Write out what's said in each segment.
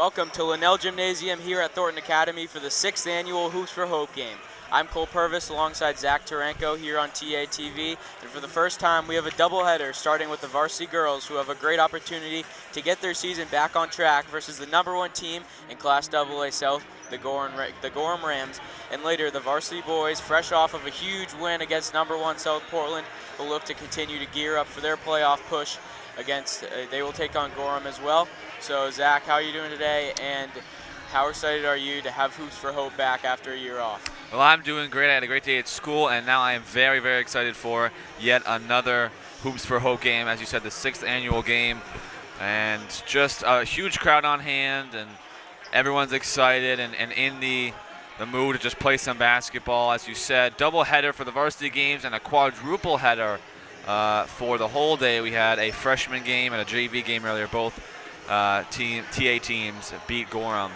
Welcome to Linnell Gymnasium here at Thornton Academy for the 6th annual Hoops for Hope game. I'm Cole Purvis alongside Zach Tarenko here on TA TV, and for the first time we have a doubleheader starting with the varsity girls who have a great opportunity to get their season back on track versus the #1 team in Class AA South, the Gorham Rams, and later the varsity boys, fresh off of a huge win against #1 South Portland, will look to continue to gear up for their playoff push against, they will take on Gorham as well. So Zach, how are you doing today, and how excited are you to have Hoops for Hope back after a year off? Well, I'm doing great. I had a great day at school, and now I am very, very excited for yet another Hoops for Hope game. As you said, the 6th annual game, and just a huge crowd on hand, and everyone's excited and in the mood to just play some basketball. As you said, double header for the varsity games and a quadruple header for the whole day. We had a freshman game and a JV game earlier. Both TA teams beat Gorham.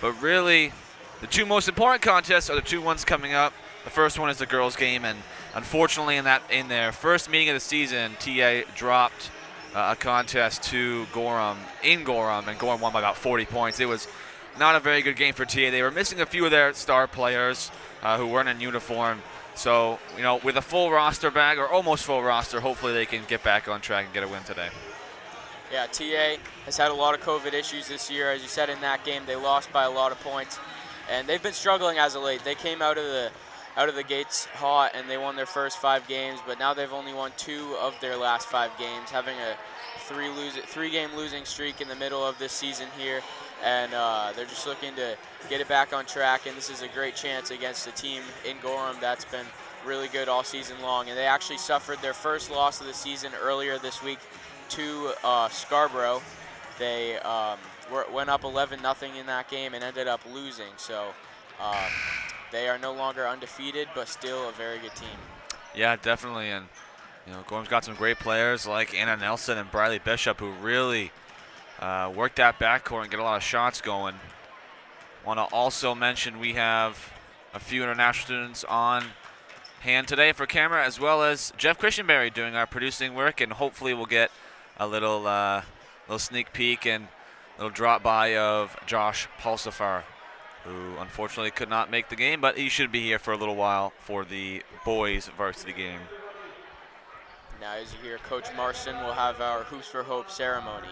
But really, the two most important contests are the two ones coming up. The first one is the girls' game, and unfortunately in their first meeting of the season, TA dropped a contest to Gorham in Gorham, and Gorham won by about 40 points. It was not a very good game for TA. They were missing a few of their star players who weren't in uniform. So, with a full roster back, or almost full roster, hopefully they can get back on track and get a win today. Yeah, TA has had a lot of COVID issues this year. As you said, in that game, they lost by a lot of points, and they've been struggling as of late. They came out of the gates hot, and they won their first 5 games, but now they've only won 2 of their last 5 games, having a 3-game losing streak in the middle of this season here, and they're just looking to get it back on track. And this is a great chance against a team in Gorham that's been really good all season long. And they actually suffered their first loss of the season earlier this week to Scarborough. They went up 11-0 in that game and ended up losing. So they are no longer undefeated, but still a very good team. Yeah, definitely. And Gorham's got some great players like Anna Nelson and Briley Bishop, who really work that backcourt and get a lot of shots going. Want to also mention we have a few international students on hand today for camera, as well as Jeff Christianberry doing our producing work, and hopefully we'll get a little sneak peek and a little drop by of Josh Pulsifar, who unfortunately could not make the game, but he should be here for a little while for the boys varsity game. Now, as you hear Coach Marston, we'll have our Hoops for Hope ceremony.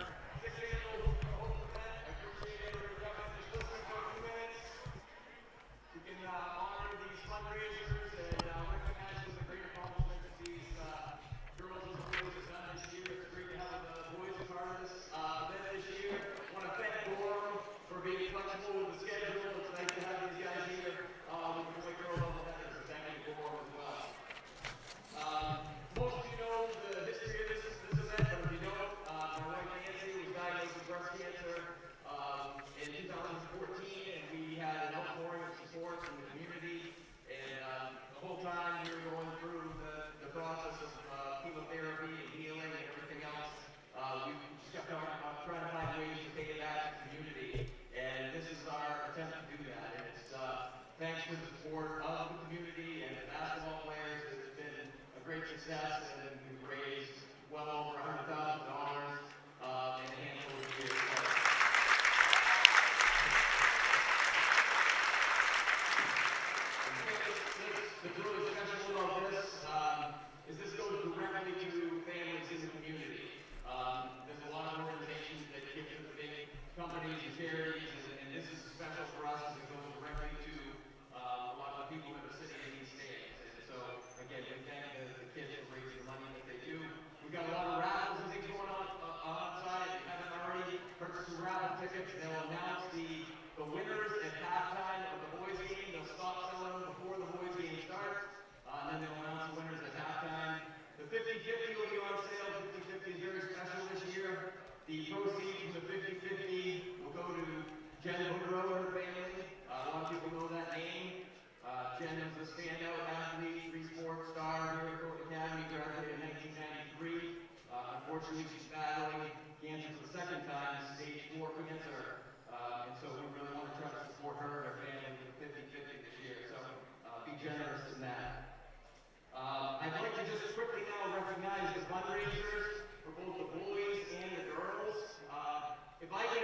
Recognize the fundraisers for both the boys and the girls. If I could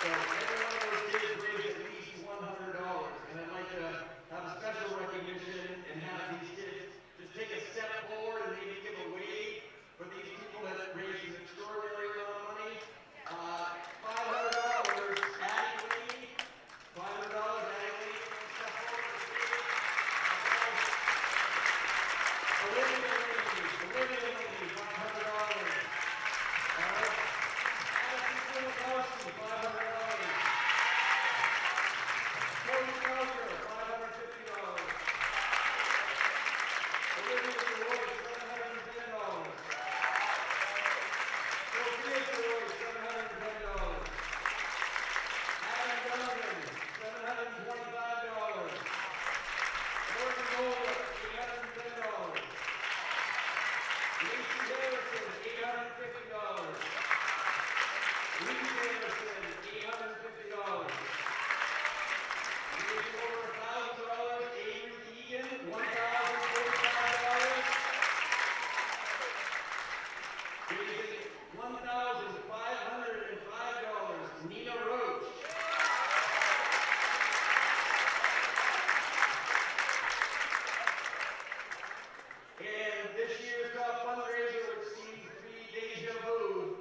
So every one of those kids raised at least $100. And I'd like to have a special recognition and have these kids just take a step forward and maybe give a wave for these people that raised an extraordinary amount of money. $500 annually. $500 annually. Step forward to the stage. Olivia Lady, $500. All right. Allison Silikowski, $500. Cody Felker, $550. Olivia Savoy, $710. Sophia Savoy, $710. Adam Donovan, $725. Morgan Goldberg, $810. Lacey Harrison, $850. Lee Harrison, $850. Raising over $1,000, Avery Egan, $1,045. Raising $1,505, Nina Roach. And this year's top fundraiser would see three Deja Vu,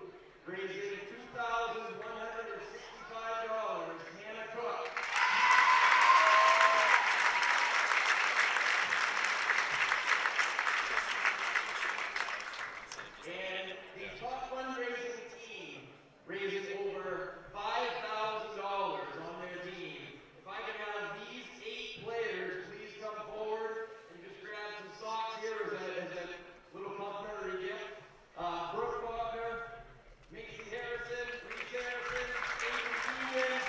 raising $2,165, Hannah Cook. And the top fundraising team raises over $5,000 on their team. If I can have these 8 players please come forward and just grab some socks here as a little complimentary gift. Brooke Faulkner, Macy Harrison, Reese Harrison, Avery Egan,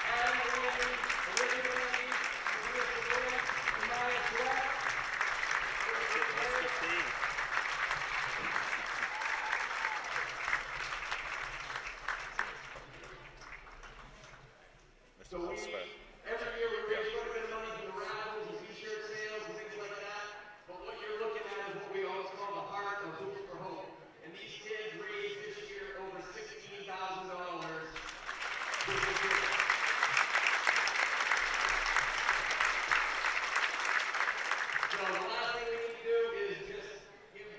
Adam Williams, Olivia Lane, Sophia Savoy, Amaya Sweat. So every year we raise quite a bit of money for the raffles and t-shirt sales and things like that. But what you're looking at is what we always call the heart of Hoops for Hope. And these kids raised this year over $16,000. So the last thing we need to do is just give,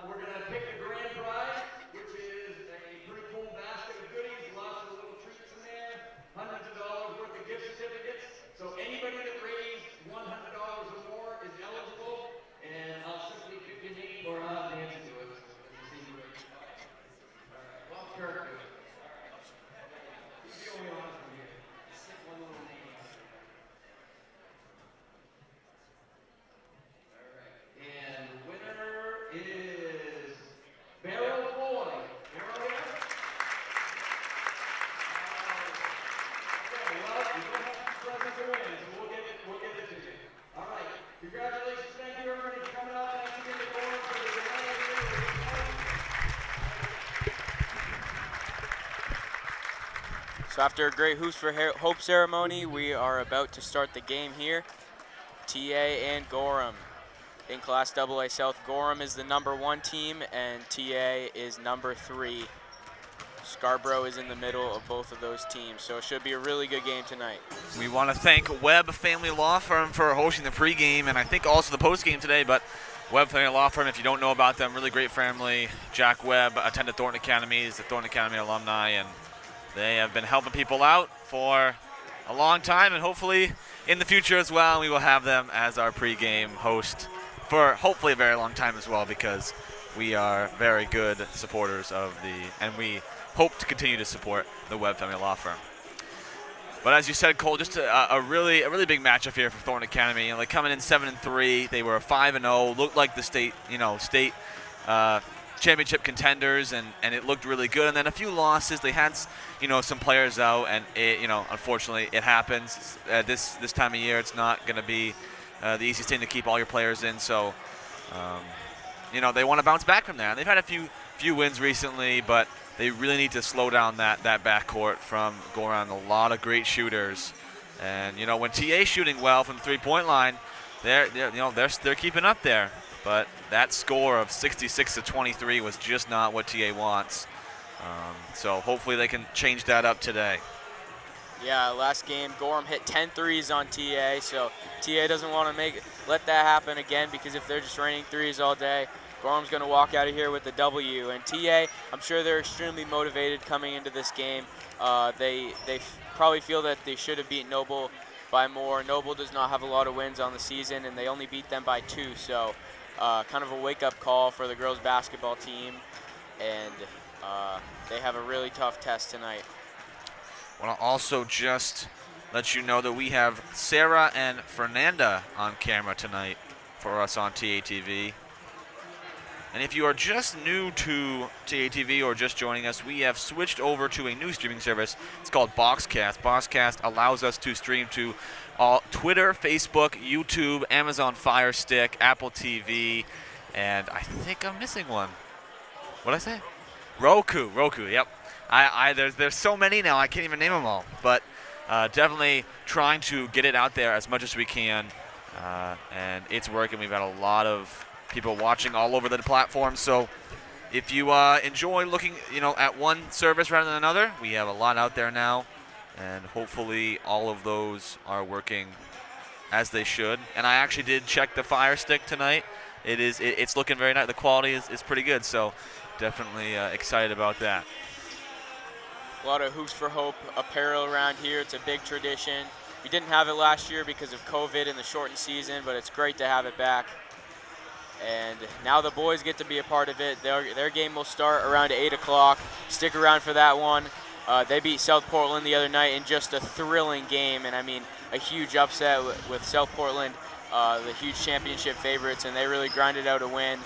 we're going to pick the grand prize, which is a pretty cool basket of goodies, lots of little treats in there, hundreds of dollars worth of gift certificates. So anybody that raised $100 or more is eligible, and I'll simply pick your name or I'll have Nancy do it. Well, Kirk, who's the only one from here? Just pick one little name. And the winner is Beryl Foy. Beryl here? Okay, well, you don't have to be present to win, so we'll get it to you. All right, congratulations, thank you everybody for coming out. Thanks again to Gorham for the delay here. So after a great Hoops for Hope ceremony, we are about to start the game here. TA and Gorham. In Class AA South, Gorham is the #1 team and TA is #3. Scarborough is in the middle of both of those teams, so it should be a really good game tonight. We want to thank Webb Family Law Firm for hosting the pregame and I think also the postgame today. But Webb Family Law Firm, if you don't know about them, really great family. Jack Webb attended Thornton Academy, is a Thornton Academy alumni, and they have been helping people out for a long time, and hopefully in the future as well, we will have them as our pregame host for hopefully a very long time as well, because we are very good supporters of and we hope to continue to support the Webb Family Law Firm. But as you said, Cole, just a really big matchup here for Thornton Academy. You know, they coming in 7-3. They were 5-0. Looked like the state championship contenders, and it looked really good. And then a few losses. They had some players out, and unfortunately it happens. This time of year, it's not going to be the easiest thing to keep all your players in. So they want to bounce back from that. And they've had a few wins recently, but they really need to slow down that backcourt from Gorham. A lot of great shooters, and when TA's shooting well from the three-point line, they're keeping up there. But that score of 66-23 was just not what TA wants. So hopefully they can change that up today. Yeah, last game, Gorham hit 10 threes on TA, so TA doesn't want to let that happen again, because if they're just raining threes all day, Gorham's going to walk out of here with the W. And TA, I'm sure they're extremely motivated coming into this game. They probably feel that they should have beat Noble by more. Noble does not have a lot of wins on the season, and they only beat them by 2, so kind of a wake-up call for the girls basketball team, and they have a really tough test tonight. I want to also just let you know that we have Sarah and Fernanda on camera tonight for us on TATV. And if you are just new to TATV or just joining us, we have switched over to a new streaming service. It's called Boxcast. Boxcast allows us to stream to all Twitter, Facebook, YouTube, Amazon Fire Stick, Apple TV, and I think I'm missing one. What did I say? Roku, yep. There's so many now, I can't even name them all. But definitely trying to get it out there as much as we can, and it's working. We've had a lot of people watching all over the platform. So if you enjoy looking, at one service rather than another, we have a lot out there now, and hopefully all of those are working as they should. And I actually did check the Fire Stick tonight. It's looking very nice. The quality is pretty good. So definitely excited about that. A lot of Hoops for Hope apparel around here. It's a big tradition. We didn't have it last year because of COVID and the shortened season, but it's great to have it back. And now the boys get to be a part of it. Their game will start around 8 o'clock. Stick around for that one. They beat South Portland the other night in just a thrilling game, and I mean a huge upset with South Portland, the huge championship favorites, and they really grinded out a win.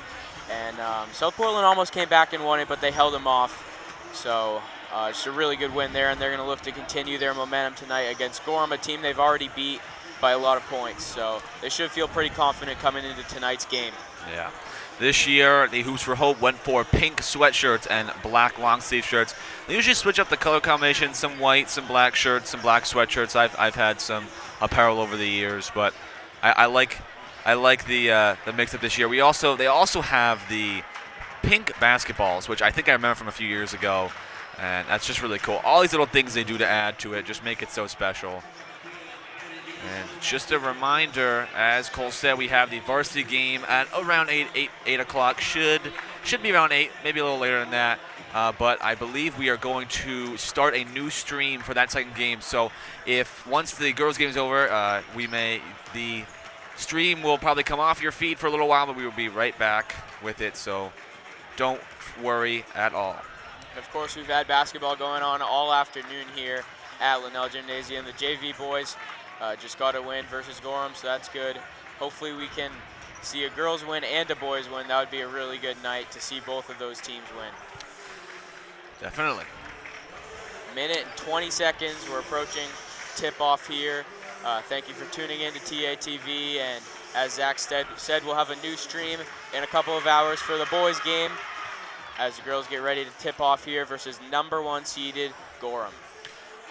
And South Portland almost came back and won it, but they held them off. So it's a really good win there, and they're going to look to continue their momentum tonight against Gorham, a team they've already beat by a lot of points. So they should feel pretty confident coming into tonight's game. Yeah. This year, the Hoops for Hope went for pink sweatshirts and black long sleeve shirts. They usually switch up the color combination, some white, some black shirts, some black sweatshirts. I've had some apparel over the years, but I like the mix up this year. They also have the pink basketballs, which I think I remember from a few years ago, and that's just really cool. All these little things they do to add to it just make it so special. And just a reminder, as Cole said, we have the varsity game at around 8 o'clock. Should be around 8, maybe a little later than that. But I believe we are going to start a new stream for that second game. So if once the girls' game is over, the stream will probably come off your feed for a little while, but we will be right back with it. So don't worry at all. Of course, we've had basketball going on all afternoon here at Linnell Gymnasium. The JV boys just got a win versus Gorham, so that's good. Hopefully we can see a girls win and a boys win. That would be a really good night to see both of those teams win. Definitely. Minute and 20 seconds. We're approaching tip-off here. Thank you for tuning in to TATV, and as Zach said, we'll have a new stream in a couple of hours for the boys game as the girls get ready to tip off here versus #1 seeded Gorham.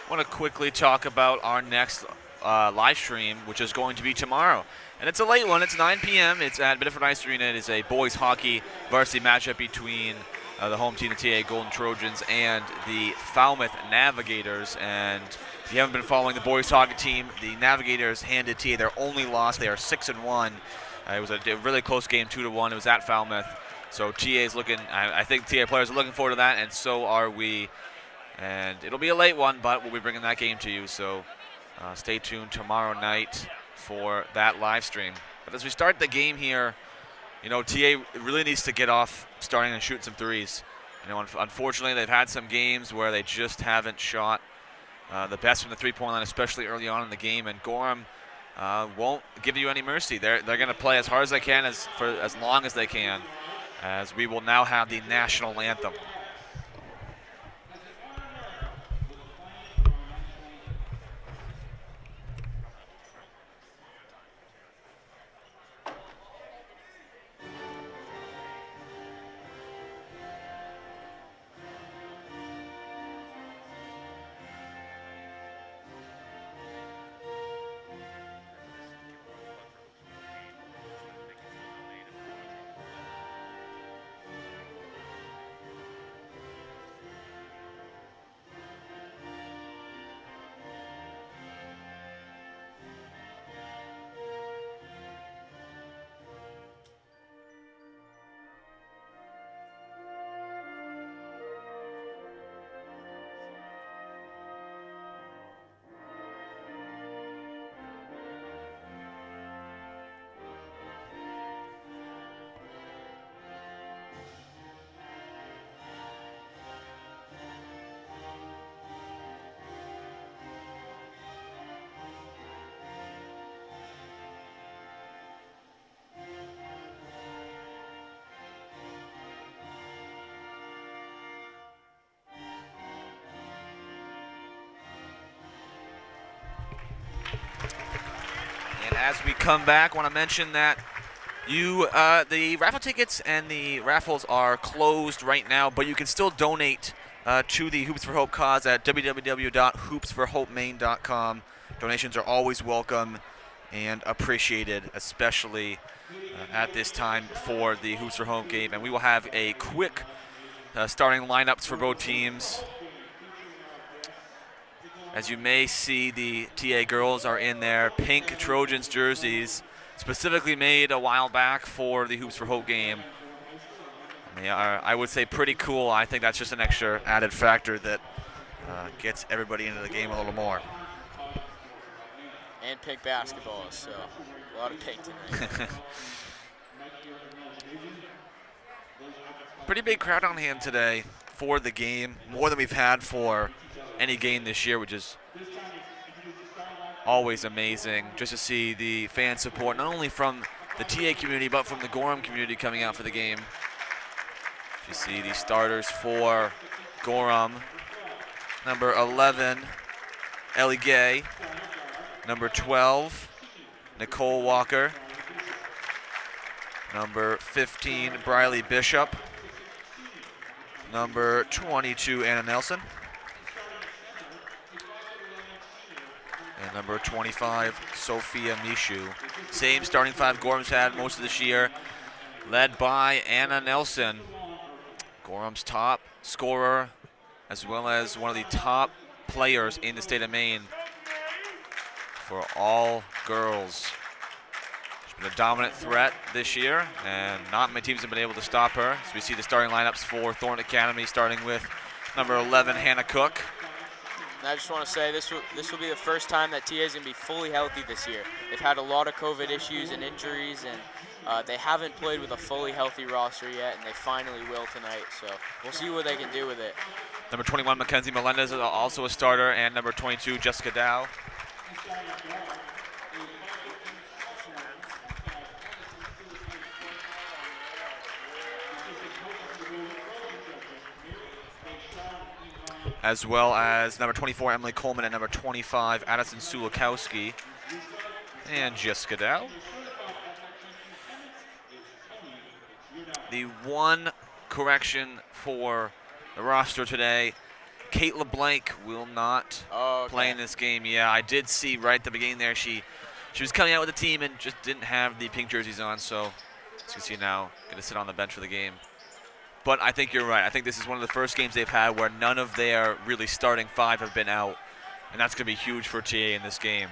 I want to quickly talk about our next live stream, which is going to be tomorrow. And it's a late one. It's 9 p.m. It's at Biddeford Ice Arena. It is a boys hockey varsity matchup between the home team, the TA Golden Trojans, and the Falmouth Navigators. And if you haven't been following the boys hockey team, the Navigators handed TA their only loss. They are 6-1. It was a really close game, 2-1. It was at Falmouth. So TA is looking, I think TA players are looking forward to that, and so are we. And it'll be a late one, but we'll be bringing that game to you. So stay tuned tomorrow night for that live stream. But as we start the game here, TA really needs to get off starting and shooting some threes. Unfortunately, they've had some games where they just haven't shot the best from the three-point line, especially early on in the game. And Gorham won't give you any mercy. They're going to play as hard as they can for as long as they can, as we will now have the national anthem. as we come back, I want to mention that the raffle tickets and the raffles are closed right now, but you can still donate to the Hoops for Hope cause at www.hoopsforhopemaine.com. Donations are always welcome and appreciated, especially at this time for the Hoops for Hope game. And we will have a quick starting lineups for both teams. As you may see, the TA girls are in their pink Trojans jerseys, specifically made a while back for the Hoops for Hope game. They are, I would say, pretty cool. I think that's just an extra added factor that gets everybody into the game a little more. And pink basketballs, so a lot of pink tonight. Pretty big crowd on hand today for the game, more than we've had for any game this year, which is always amazing just to see the fan support, not only from the TA community, but from the Gorham community coming out for the game. You see the starters for Gorham. Number 11, Ellie Gay. Number 12, Nicole Walker. Number 15, Briley Bishop. Number 22, Anna Nelson. And number 25, Sophia Mishu. Same starting five Gorham's had most of this year, led by Anna Nelson, Gorham's top scorer, as well as one of the top players in the state of Maine for all girls. She's been a dominant threat this year, and not many teams have been able to stop her. So we see the starting lineups for Thornton Academy, starting with number 11, Hannah Cook. And I just want to say this will be the first time that TA is going to be fully healthy this year. They've had a lot of COVID issues and injuries, and they haven't played with a fully healthy roster yet, and they finally will tonight. So we'll see what they can do with it. Number 21, Mackenzie Melendez is also a starter, and number 22, Jessica Dow. As well as number 24, Emily Coleman, and number 25, Addison Sulikowski, and Jessica Dow. The one correction for the roster today, Kate LeBlanc will not play in this game. Yeah, I did see right at the beginning there, she was coming out with the team and just didn't have the pink jerseys on, so as you can see now, going to sit on the bench for the game. But I think you're right. I think this is one of the first games they've had where none of their really starting five have been out, and that's going to be huge for TA in this game.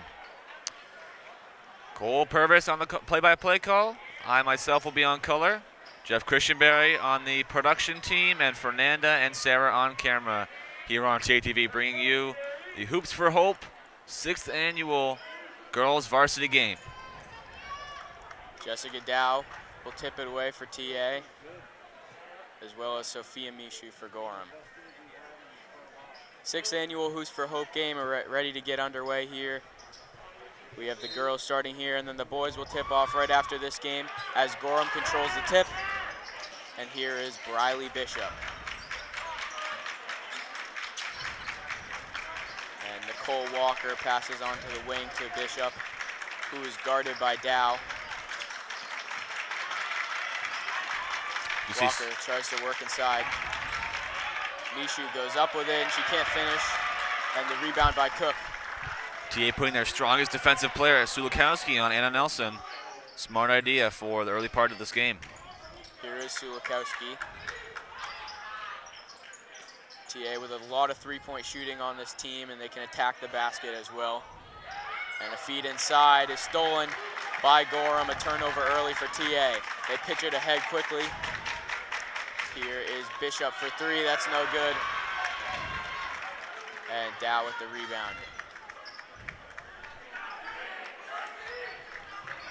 Cole Purvis on the play-by-play call. I myself will be on color. Jeff Christianberry on the production team, and Fernanda and Sarah on camera here on TA TV, bringing you the Hoops for Hope 6th annual girls varsity game. Jessica Dow will tip it away for TA, as well as Sophia Mishu for Gorham. 6th annual Hoops for Hope game are ready to get underway here. We have the girls starting here, and then the boys will tip off right after this game as Gorham controls the tip. And here is Briley Bishop. And Nicole Walker passes on to the wing to Bishop, who is guarded by Dow. Walker tries to work inside. Mishu goes up with it, and she can't finish. And the rebound by Cook. TA putting their strongest defensive player, Sulikowski, on Anna Nelson. Smart idea for the early part of this game. Here is Sulikowski. TA with a lot of three-point shooting on this team, and they can attack the basket as well. And a feed inside is stolen by Gorham. A turnover early for TA. They pitch it ahead quickly. Here is Bishop for three. That's no good. And Dow with the rebound.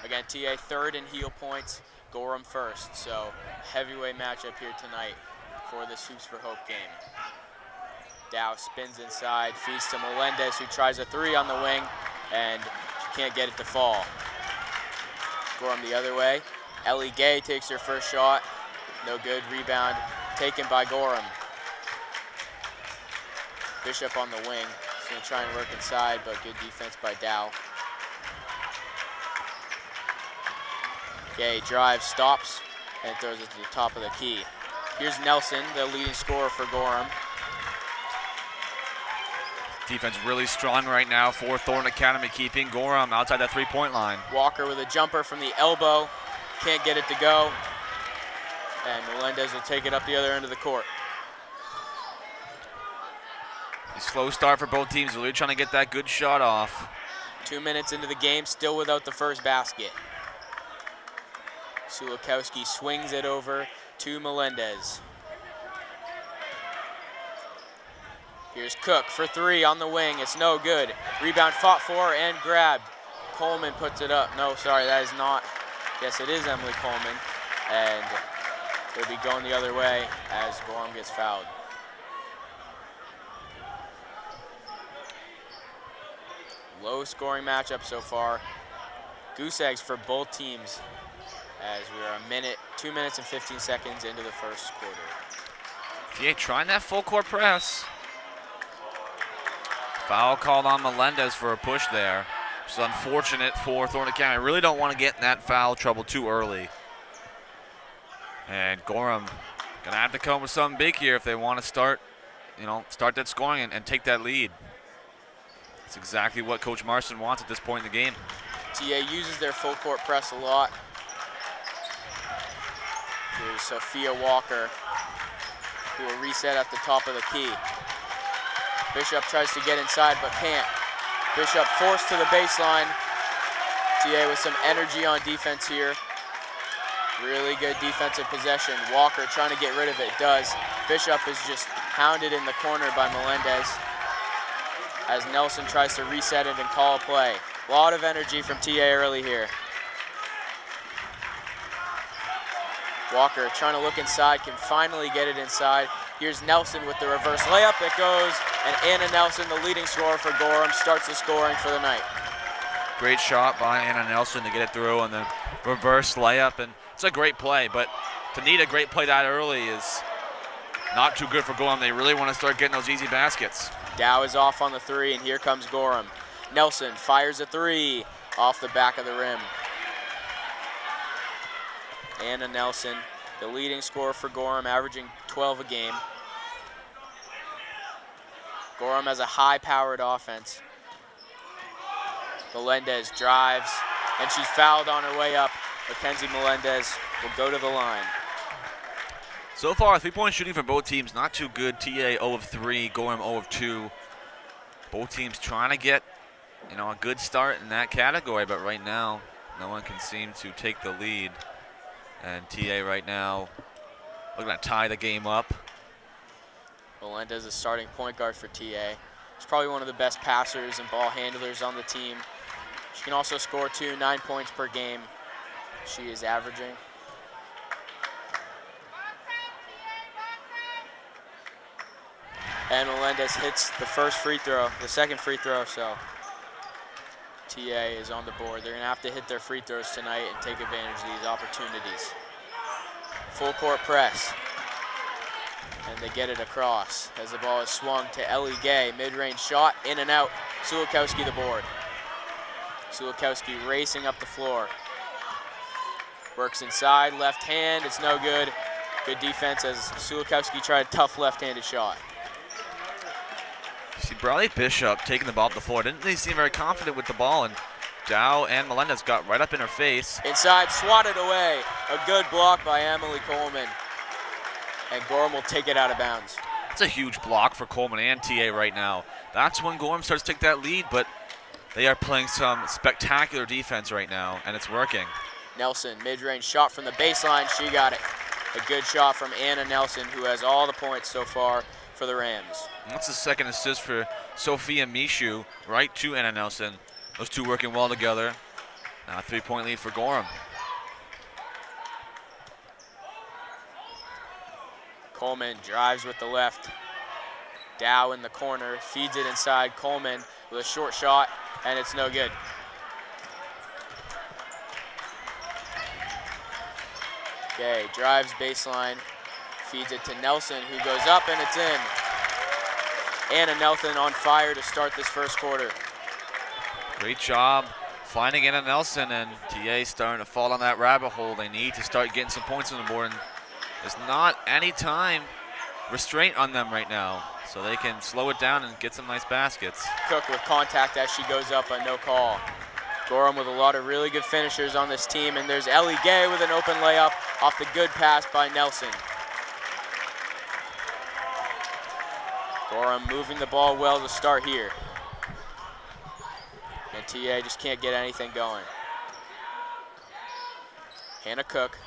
Again, TA third in heel points, Gorham first. So heavyweight matchup here tonight for this Hoops for Hope game. Dow spins inside, feeds to Melendez, who tries a three on the wing, and she can't get it to fall. Gorham the other way. Ellie Gay takes her first shot. No good. Rebound taken by Gorham. Bishop on the wing. He's going to try and work inside, but good defense by Dow. Okay, drive, stops, and throws it to the top of the key. Here's Nelson, the leading scorer for Gorham. Defense really strong right now for Thornton Academy, keeping Gorham outside that three-point line. Walker with a jumper from the elbow. Can't get it to go. And Melendez will take it up the other end of the court. A slow start for both teams, really trying to get that good shot off. 2 minutes into the game, still without the first basket. Sulikowski swings it over to Melendez. Here's Cook for three on the wing. It's no good. Rebound fought for and grabbed. Coleman puts it up. No, sorry, that is not. Yes, it is Emily Coleman. And they'll be going the other way as Gorham gets fouled. Low scoring matchup so far. Goose eggs for both teams as we are 2 minutes and 15 seconds into the first quarter. TA trying that full court press. Foul called on Melendez for a push there. It's unfortunate for Thornton Academy. Really don't want to get in that foul trouble too early. And Gorham gonna have to come with something big here if they want to start that scoring and take that lead. That's exactly what Coach Marston wants at this point in the game. TA uses their full court press a lot. Here's Sophia Walker, who will reset at the top of the key. Bishop tries to get inside but can't. Bishop forced to the baseline. TA with some energy on defense here. Really good defensive possession. Walker trying to get rid of it, does. Bishop is just hounded in the corner by Melendez as Nelson tries to reset it and call a play. A lot of energy from TA early here. Walker trying to look inside, can finally get it inside. Here's Nelson with the reverse layup. It goes, and Anna Nelson, the leading scorer for Gorham, starts the scoring for the night. Great shot by Anna Nelson to get it through, and then reverse layup. And it's a great play, but to need a great play that early is not too good for Gorham. They really want to start getting those easy baskets. Dow is off on the three, and here comes Gorham. Nelson fires a three off the back of the rim. Anna Nelson, the leading scorer for Gorham, averaging 12 a game. Gorham has a high-powered offense. Melendez drives, and she's fouled on her way up. Mackenzie Melendez will go to the line. So far, three-point shooting for both teams, not too good. TA 0 of 3, Gorham 0 of 2. Both teams trying to get, a good start in that category, but right now, no one can seem to take the lead. And TA right now looking to tie the game up. Melendez is starting point guard for TA. She's probably one of the best passers and ball handlers on the team. She can also score 9 points per game. She is averaging. And Melendez hits the second free throw, so TA is on the board. They're gonna have to hit their free throws tonight and take advantage of these opportunities. Full court press. And they get it across as the ball is swung to Ellie Gay. Mid-range shot, in and out. Sulikowski the board. Sulikowski racing up the floor. Works inside, left hand, it's no good. Good defense as Sulikowski tried a tough left-handed shot. See Bradley Bishop taking the ball up the floor. Didn't they seem very confident with the ball, and Dow and Melendez got right up in her face. Inside, swatted away. A good block by Emily Coleman. And Gorham will take it out of bounds. It's a huge block for Coleman and TA right now. That's when Gorham starts to take that lead, but they are playing some spectacular defense right now, and it's working. Nelson, mid-range shot from the baseline. She got it. A good shot from Anna Nelson, who has all the points so far for the Rams. And that's the second assist for Sophia Mishu, right to Anna Nelson. Those two working well together. Now a three-point lead for Gorham. Coleman drives with the left. Dow in the corner, feeds it inside. Coleman with a short shot, and it's no good. Okay, drives baseline, feeds it to Nelson, who goes up, and it's in. Anna Nelson on fire to start this first quarter. Great job finding Anna Nelson, and TA starting to fall on that rabbit hole. They need to start getting some points on the board, and there's not any time restraint on them right now, so they can slow it down and get some nice baskets. Cook with contact as she goes up, a no call. Gorham with a lot of really good finishers on this team, and there's Ellie Gay with an open layup off the good pass by Nelson. Gorham moving the ball well to start here. And TA just can't get anything going. Hannah Cook.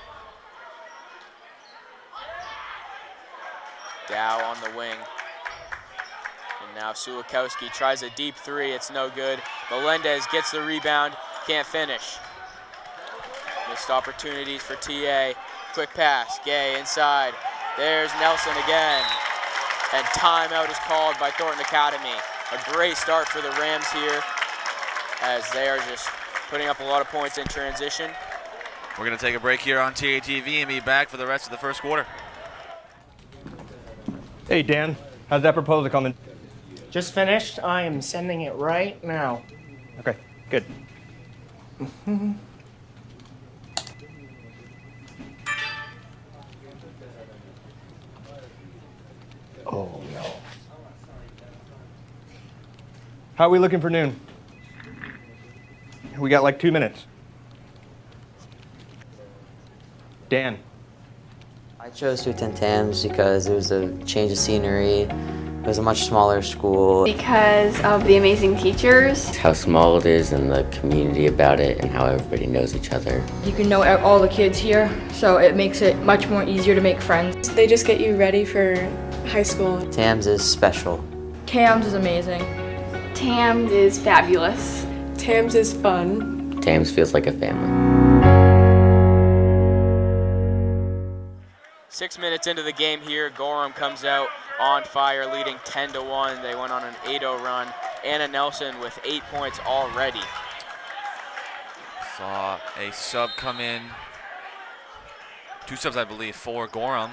Dow on the wing. And now Sulikowski tries a deep three, it's no good. Melendez gets the rebound, can't finish. Missed opportunities for TA. Quick pass, Gay inside. There's Nelson again. And timeout is called by Thornton Academy. A great start for the Rams here, as they are just putting up a lot of points in transition. We're going to take a break here on TATV and be back for the rest of the first quarter. Hey, Dan, how's that proposal coming? Just finished. I am sending it right now. Okay, good. Oh, no. How are we looking for noon? We got like 2 minutes. Dan. I chose to attend TAMS because it was a change of scenery. It was a much smaller school. Because of the amazing teachers. How small it is and the community about it and how everybody knows each other. You can know all the kids here, so it makes it much more easier to make friends. They just get you ready for high school. TAMS is special. TAMS is amazing. TAMS is fabulous. TAMS is fun. TAMS feels like a family. 6 minutes into the game here, Gorham comes out on fire, leading 10-1. They went on an 8-0 run. Anna Nelson with 8 points already. Saw a sub come in. 2 subs, I believe, for Gorham.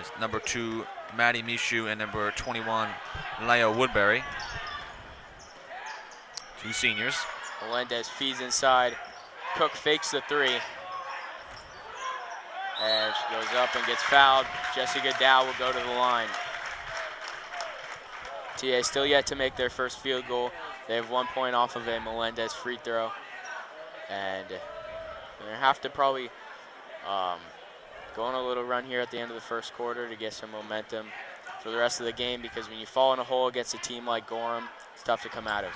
Is number 2, Maddie Mishu, and number 21, Leia Woodbury. 2 seniors. Melendez feeds inside. Cook fakes the three. And she goes up and gets fouled. Jessica Dow will go to the line. TA still yet to make their first field goal. They have 1 point off of a Melendez free throw. And they're going to have to probably go on a little run here at the end of the first quarter to get some momentum for the rest of the game, because when you fall in a hole against a team like Gorham, it's tough to come out of.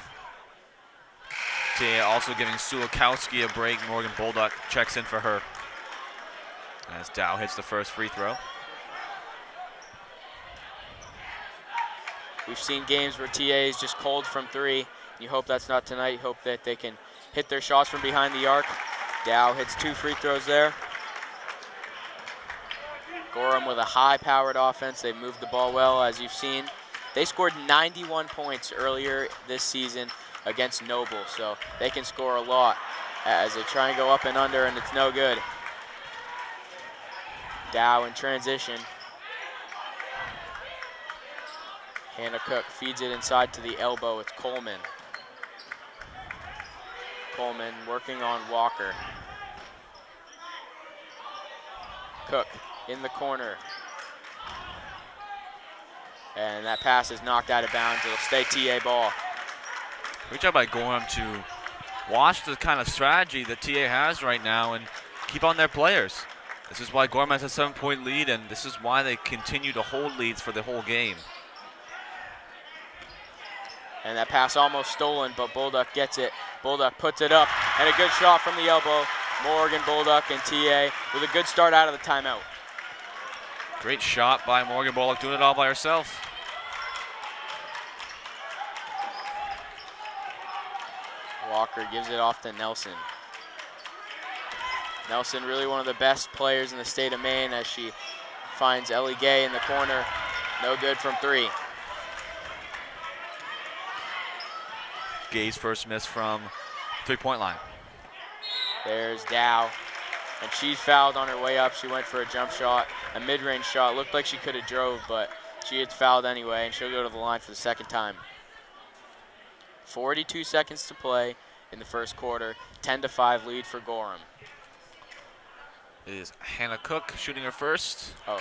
TA also giving Sulikowski a break. Morgan Bolduck checks in for her as Dow hits the first free throw. We've seen games where TA is just cold from three. You hope that's not tonight. You hope that they can hit their shots from behind the arc. Dow hits 2 free throws there. Gorham with a high-powered offense. They've moved the ball well, as you've seen. They scored 91 points earlier this season against Noble, so they can score a lot as they try and go up and under, and it's no good. Dow in transition. Hannah Cook feeds it inside to the elbow. It's Coleman. Coleman working on Walker. Cook in the corner. And that pass is knocked out of bounds. It'll stay TA ball. Great job by Gorham to watch the kind of strategy that TA has right now and keep on their players. This is why Gorham has a 7-point lead, and this is why they continue to hold leads for the whole game. And that pass almost stolen, but Bolduck gets it. Bolduck puts it up, and a good shot from the elbow. Morgan, Bolduck, and TA with a good start out of the timeout. Great shot by Morgan Bolduck, doing it all by herself. Walker gives it off to Nelson. Nelson really one of the best players in the state of Maine as she finds Ellie Gay in the corner. No good from three. Gay's first miss from 3-point line. There's Dow, and she's fouled on her way up. She went for a jump shot, a mid-range shot. Looked like she could have drove, but she gets fouled anyway, and she'll go to the line for the second time. 42 seconds to play. in the first quarter. 10-5 lead for Gorham. It is Hannah Cook shooting her first. Oh.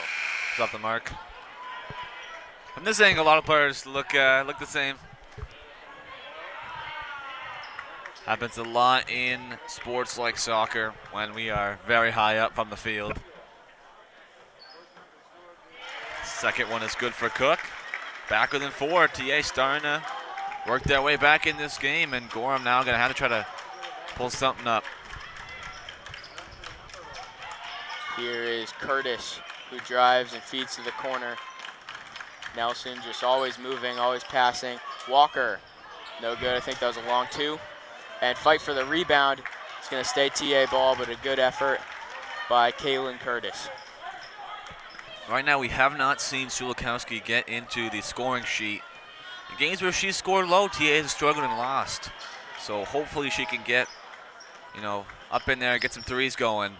It's off the mark. From this angle, a lot of players look the same. Happens a lot in sports like soccer when we are very high up from the field. Second one is good for Cook. Back within 4. TA starting to work their way back in this game, and Gorham now going to have to try to pull something up. Here is Curtis, who drives and feeds to the corner. Nelson just always moving, always passing. Walker, no good. I think that was a long 2. And fight for the rebound. It's going to stay TA ball, but a good effort by Kaylin Curtis. Right now, we have not seen Sulikowski get into the scoring sheet. In games where she's scored low, TA has struggled and lost. So hopefully she can get, up in there and get some threes going.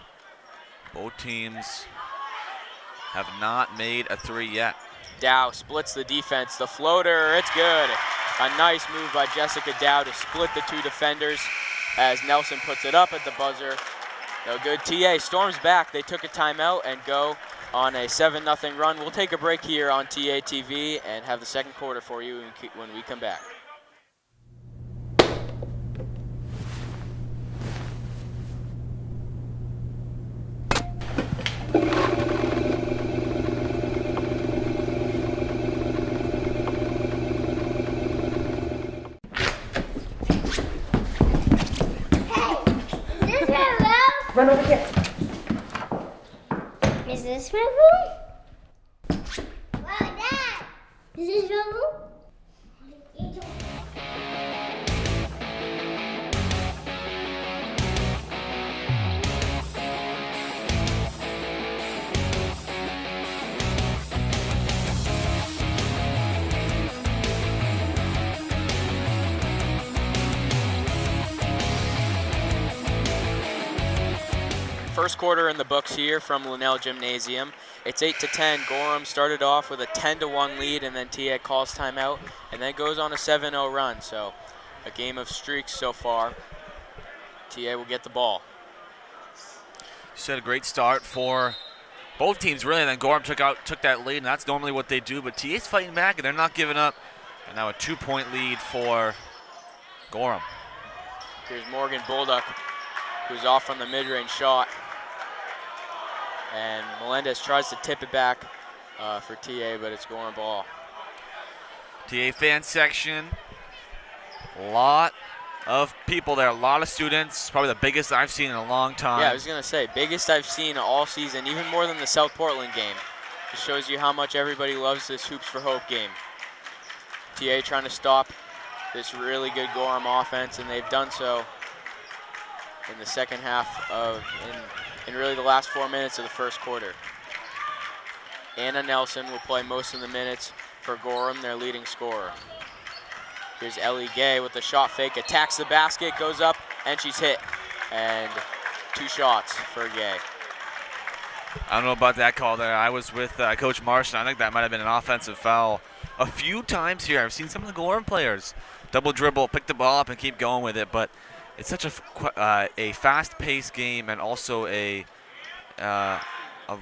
Both teams have not made a 3 yet. Dow splits the defense. The floater, it's good. A nice move by Jessica Dow to split the 2 defenders as Nelson puts it up at the buzzer. No good. TA storms back. They took a timeout and go on a 7-0 run. We'll take a break here on TA TV and have the second quarter for you when we come back. Run over here. Is this my room? Wow, Dad! Is this your room? First quarter in the books here from Linnell Gymnasium. It's 8-10. Gorham started off with a 10-1 lead, and then TA calls timeout, and then goes on a 7-0 run. So a game of streaks so far. TA will get the ball. You said a great start for both teams, really. And then Gorham took that lead, and that's normally what they do. But TA's fighting back, and they're not giving up. And now a 2-point lead for Gorham. Here's Morgan Bolduc, who's off from the mid-range shot. And Melendez tries to tip it back for TA, but it's Gorham ball. TA fan section, a lot of people there, a lot of students, probably the biggest I've seen in a long time. Yeah, I was going to say, biggest I've seen all season, even more than the South Portland game. Just shows you how much everybody loves this Hoops for Hope game. TA trying to stop this really good Gorham offense, and they've done so in the second half in really the last 4 minutes of the first quarter. Anna Nelson will play most of the minutes for Gorham, their leading scorer. Here's Ellie Gay with the shot fake, attacks the basket, goes up, and she's hit. And 2 shots for Gay. I don't know about that call there. I was with Coach Marston. I think that might have been an offensive foul. A few times here, I've seen some of the Gorham players double dribble, pick the ball up, and keep going with it, but it's such a fast-paced game, and also a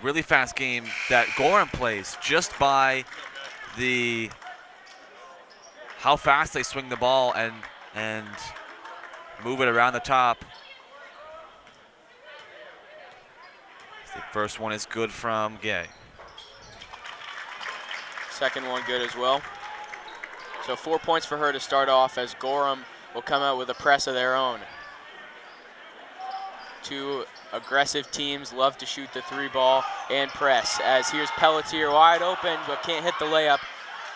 really fast game that Gorham plays just by how fast they swing the ball and move it around the top. The first one is good from Gay. Second one good as well. So 4 points for her to start off, as Gorham will come out with a press of their own. 2 aggressive teams love to shoot the 3 ball and press, as here's Pelletier wide open but can't hit the layup.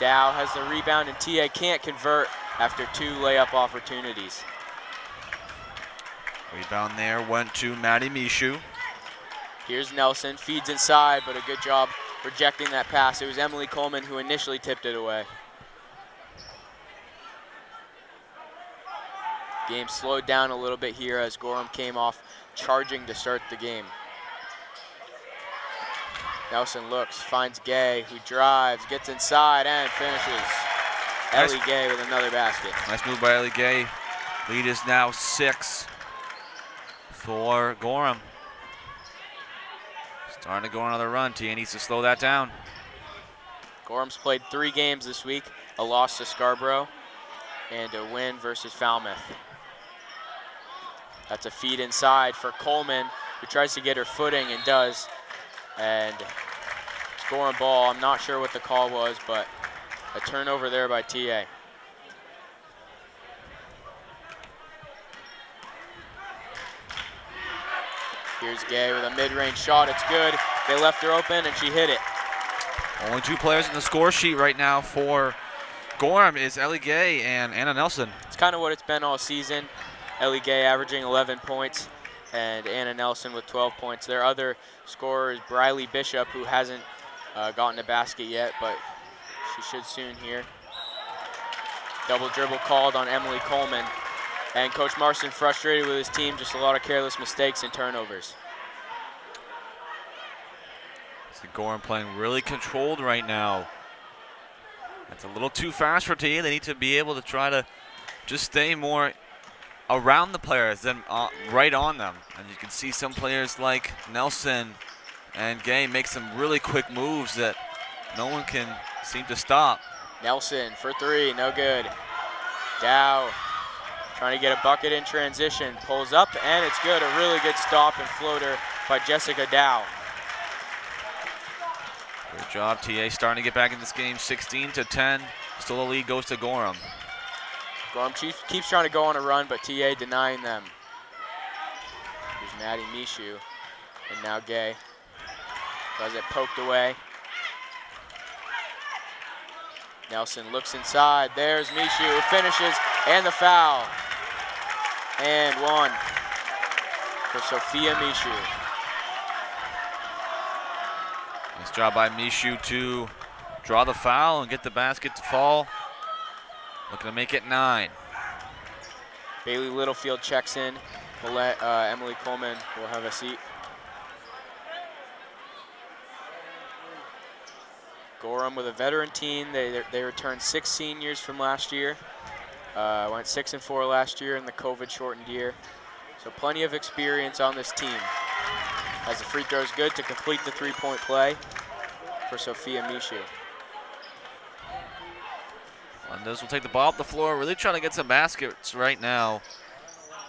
Dow has the rebound, and TA can't convert after 2 layup opportunities. Rebound there went to Maddie Mishu. Here's Nelson, feeds inside, but a good job rejecting that pass. It was Emily Coleman who initially tipped it away. Game slowed down a little bit here as Gorham came off charging to start the game. Nelson looks, finds Gay, who drives, gets inside, and finishes. Ellie Gay with another basket. Nice move by Ellie Gay. Lead is now 6 for Gorham. Starting to go on another run. TA needs to slow that down. Gorham's played 3 games this week, a loss to Scarborough and a win versus Falmouth. That's a feed inside for Coleman, who tries to get her footing and does. And Gorham ball, I'm not sure what the call was, but a turnover there by TA. Here's Gay with a mid-range shot, it's good. They left her open and she hit it. Only 2 players in the score sheet right now for Gorham is Ellie Gay and Anna Nelson. It's kind of what it's been all season. Ellie Gay averaging 11 points and Anna Nelson with 12 points. Their other scorer is Briley Bishop, who hasn't gotten a basket yet, but she should soon here. Double dribble called on Emily Coleman. And Coach Marston frustrated with his team, just a lot of careless mistakes and turnovers. Gorham playing really controlled right now. That's a little too fast for TA. They need to be able to try to just stay more around the players than right on them. And you can see some players like Nelson and Gay make some really quick moves that no one can seem to stop. Nelson for 3, no good. Dow trying to get a bucket in transition, pulls up and it's good. A really good stop and floater by Jessica Dow. Good job, TA starting to get back in this game, 16-10. Still the lead goes to Gorham. Gorham keeps trying to go on a run, but TA denying them. Here's Maddie Mishu, and now Gay. Does it poked away. Nelson looks inside, there's Mishu who finishes, and the foul. And 1 for Sophia Mishu. Nice job by Mishu to draw the foul and get the basket to fall. Looking to make it 9. Bailey Littlefield checks in. We'll let Emily Coleman will have a seat. Gorham with a veteran team. They returned 6 seniors from last year. Went 6-4 last year in the COVID-shortened year. So plenty of experience on this team. As the free throw is good to complete the 3-point play for Sophia Mishu. Melendez will take the ball up the floor, really trying to get some baskets right now.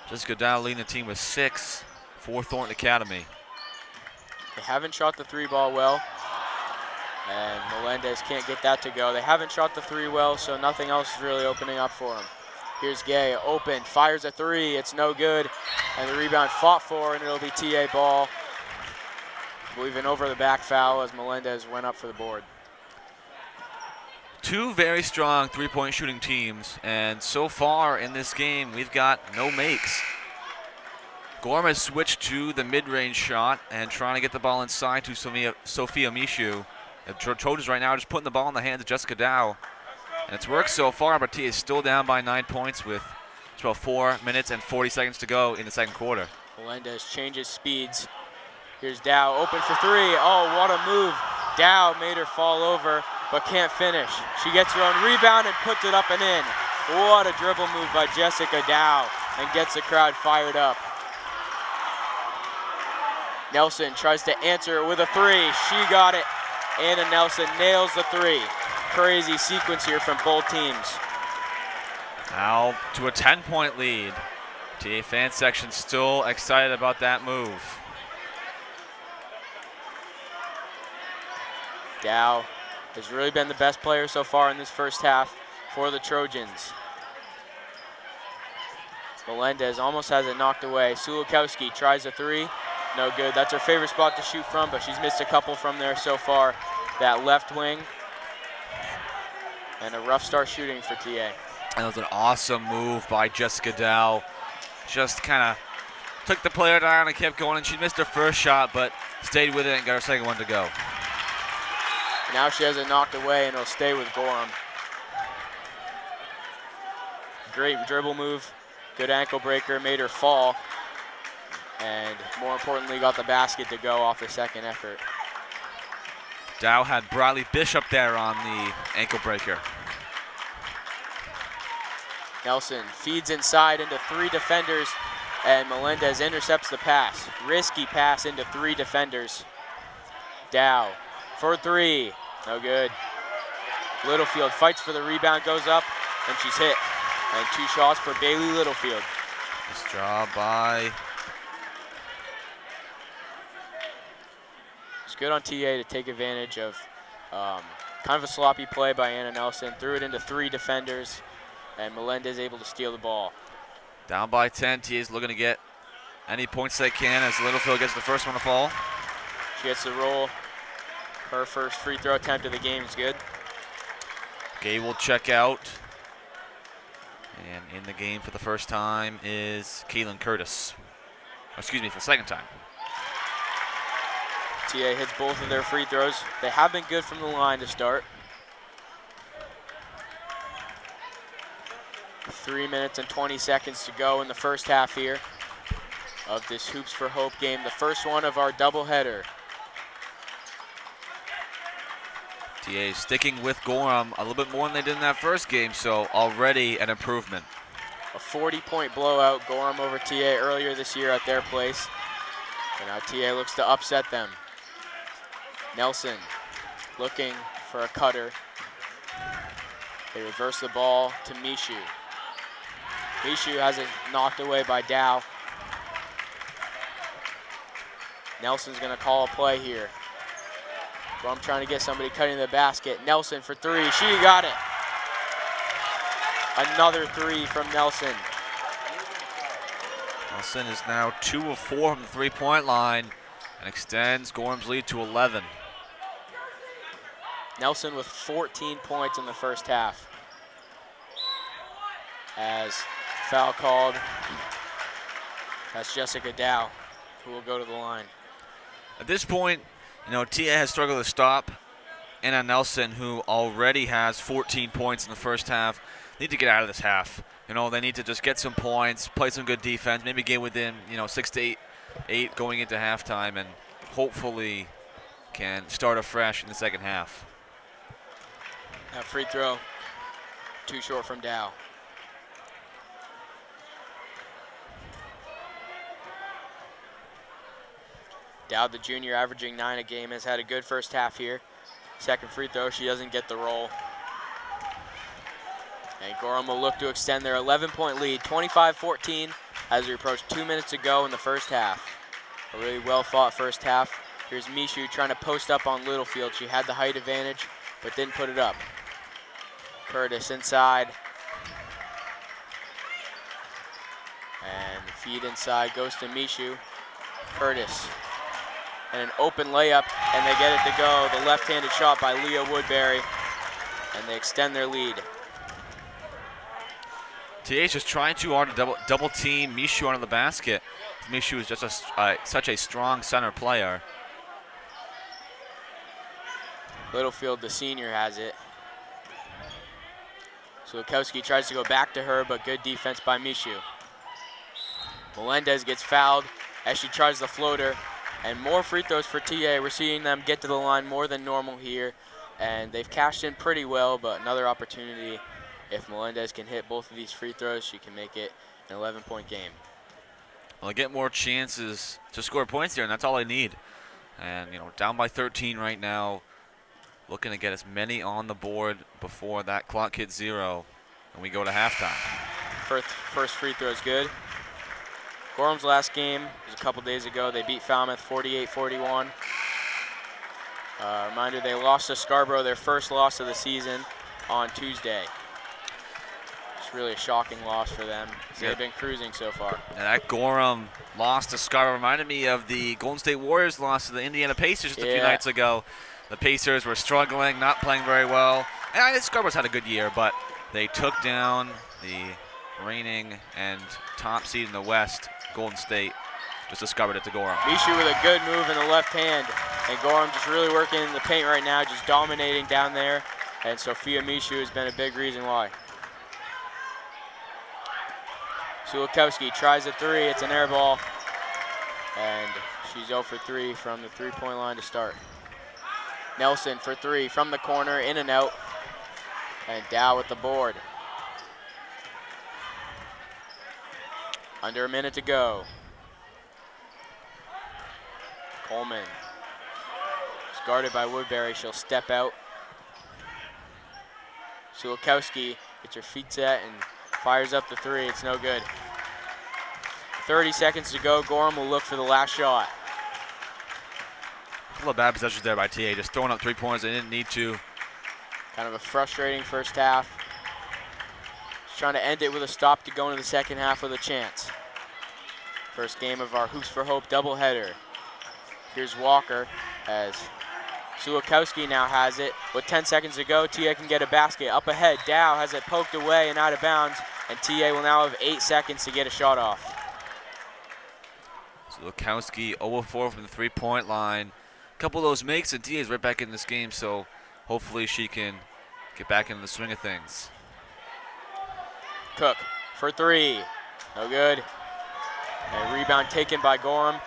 Jessica Dow leading the team with 6 for Thornton Academy. They haven't shot the 3 ball well, and Melendez can't get that to go. They haven't shot the 3 well, so nothing else is really opening up for them. Here's Gay, open, fires a 3, it's no good, and the rebound fought for, and it'll be TA ball. I believe an over the back foul as Melendez went up for the board. 2 very strong 3-point shooting teams, and so far in this game, we've got no makes. Gorham has switched to the mid-range shot and trying to get the ball inside to Sophia Mishu. The Trojans right now are just putting the ball in the hands of Jessica Dow. And it's worked so far, but T is still down by 9 points with about 4 minutes and 40 seconds to go in the second quarter. Melendez changes speeds. Here's Dow, open for 3. Oh, what a move. Dow made her fall over, but can't finish. She gets her own rebound and puts it up and in. What a dribble move by Jessica Dow, and gets the crowd fired up. Nelson tries to answer with a 3. She got it. Anna Nelson nails the 3. Crazy sequence here from both teams. Now to a 10-point lead. TA fan section still excited about that move. Dow has really been the best player so far in this first half for the Trojans. Melendez almost has it knocked away. Sulukowski tries a 3. No good. That's her favorite spot to shoot from, but she's missed a couple from there so far. That left wing. And a rough start shooting for TA. That was an awesome move by Jessica Dow. Just kind of took the player down and kept going, and she missed her first shot, but stayed with it and got her second one to go. Now she has it knocked away, and it'll stay with Gorham. Great dribble move. Good ankle breaker, made her fall. And more importantly, got the basket to go off the second effort. Dow had Briley Bishop there on the ankle breaker. Nelson feeds inside into 3 defenders, and Melendez intercepts the pass. Risky pass into 3 defenders. Dow for 3, no good. Littlefield fights for the rebound, goes up, and she's hit. And 2 shots for Bailey Littlefield. Nice job by. It's good on TA to take advantage of kind of a sloppy play by Anna Nelson. Threw it into 3 defenders, and Melendez able to steal the ball. Down by 10, TA's looking to get any points they can as Littlefield gets the first one to fall. She gets the roll. Her first free throw attempt of the game is good. Gay will check out. And in the game for the first time is Kaylin Curtis. Excuse me, for the second time. TA hits both of their free throws. They have been good from the line to start. 3 minutes and 20 seconds to go in the first half here of this Hoops for Hope game, the first one of our doubleheader. TA sticking with Gorham a little bit more than they did in that first game, so already an improvement. A 40-point blowout, Gorham over TA earlier this year at their place. And now TA looks to upset them. Nelson looking for a cutter. They reverse the ball to Mishu. Mishu has it knocked away by Dow. Nelson's gonna call a play here. Gorham trying to get somebody cutting the basket. Nelson for 3, she got it. Another 3 from Nelson. Nelson is now 2 of 4 from the 3-point line and extends Gorham's lead to 11. Nelson with 14 points in the first half. As foul called, that's Jessica Dow, who will go to the line. At this point, you know, TA has struggled to stop Anna Nelson, who already has 14 points in the first half. They need to get out of this half. You know, they need to just get some points, play some good defense, maybe get within, 6 to 8 going into halftime, and hopefully can start afresh in the second half. That free throw, too short from Dow. Dow, the junior, averaging 9 a game, has had a good first half here. Second free throw, she doesn't get the roll. And Gorham will look to extend their 11-point lead, 25-14, as we approach 2 minutes to go in the first half. A really well-fought first half. Here's Mishu trying to post up on Littlefield. She had the height advantage, but didn't put it up. Curtis inside. And the feed inside goes to Mishu. Curtis. And an open layup, and they get it to go. The left-handed shot by Leah Woodbury, and they extend their lead. TA's just trying too hard to double team Mishu under the basket. Mishu is just such a strong center player. Littlefield, the senior, has it. Sulakowski tries to go back to her, but good defense by Mishu. Melendez gets fouled as she tries the floater. And more free throws for TA. We're seeing them get to the line more than normal here. And they've cashed in pretty well, but another opportunity. If Melendez can hit both of these free throws, she can make it an 11-point game. Well, they get more chances to score points here, and that's all they need. And, down by 13 right now, looking to get as many on the board before that clock hits 0, and we go to halftime. First free throw is good. Gorham's last game was a couple days ago. They beat Falmouth 48-41. Reminder, they lost to Scarborough, their first loss of the season, on Tuesday. It's really a shocking loss for them. They've been cruising so far. And that Gorham loss to Scarborough reminded me of the Golden State Warriors loss to the Indiana Pacers just a few nights ago. The Pacers were struggling, not playing very well. And Scarborough's had a good year, but they took down the reigning and top seed in the West, Golden State, just discovered it to Gorham. Mishu with a good move in the left hand. And Gorham just really working in the paint right now, just dominating down there. And Sophia Mishu has been a big reason why. Sulakowski tries a 3, it's an air ball. And she's 0 for 3 from the 3-point line to start. Nelson for 3 from the corner, in and out. And Dow with the board. Under a minute to go. Coleman is guarded by Woodbury. She'll step out. Sulikowski gets her feet set and fires up the three. It's no good. 30 seconds to go. Gorham will look for the last shot. A couple of bad possessions there by TA, just throwing up 3 points. They didn't need to. Kind of a frustrating first half. Just trying to end it with a stop to go into the second half with a chance. First game of our Hoops for Hope doubleheader. Here's Walker as Sulikowski now has it. With 10 seconds to go, TA can get a basket. Up ahead, Dow has it poked away and out of bounds, and TA will now have 8 seconds to get a shot off. Sulikowski 0-4 from the 3-point line. A couple of those makes, and TA is right back in this game, so hopefully she can get back into the swing of things. Cook for three. No good. A rebound taken by Gorham.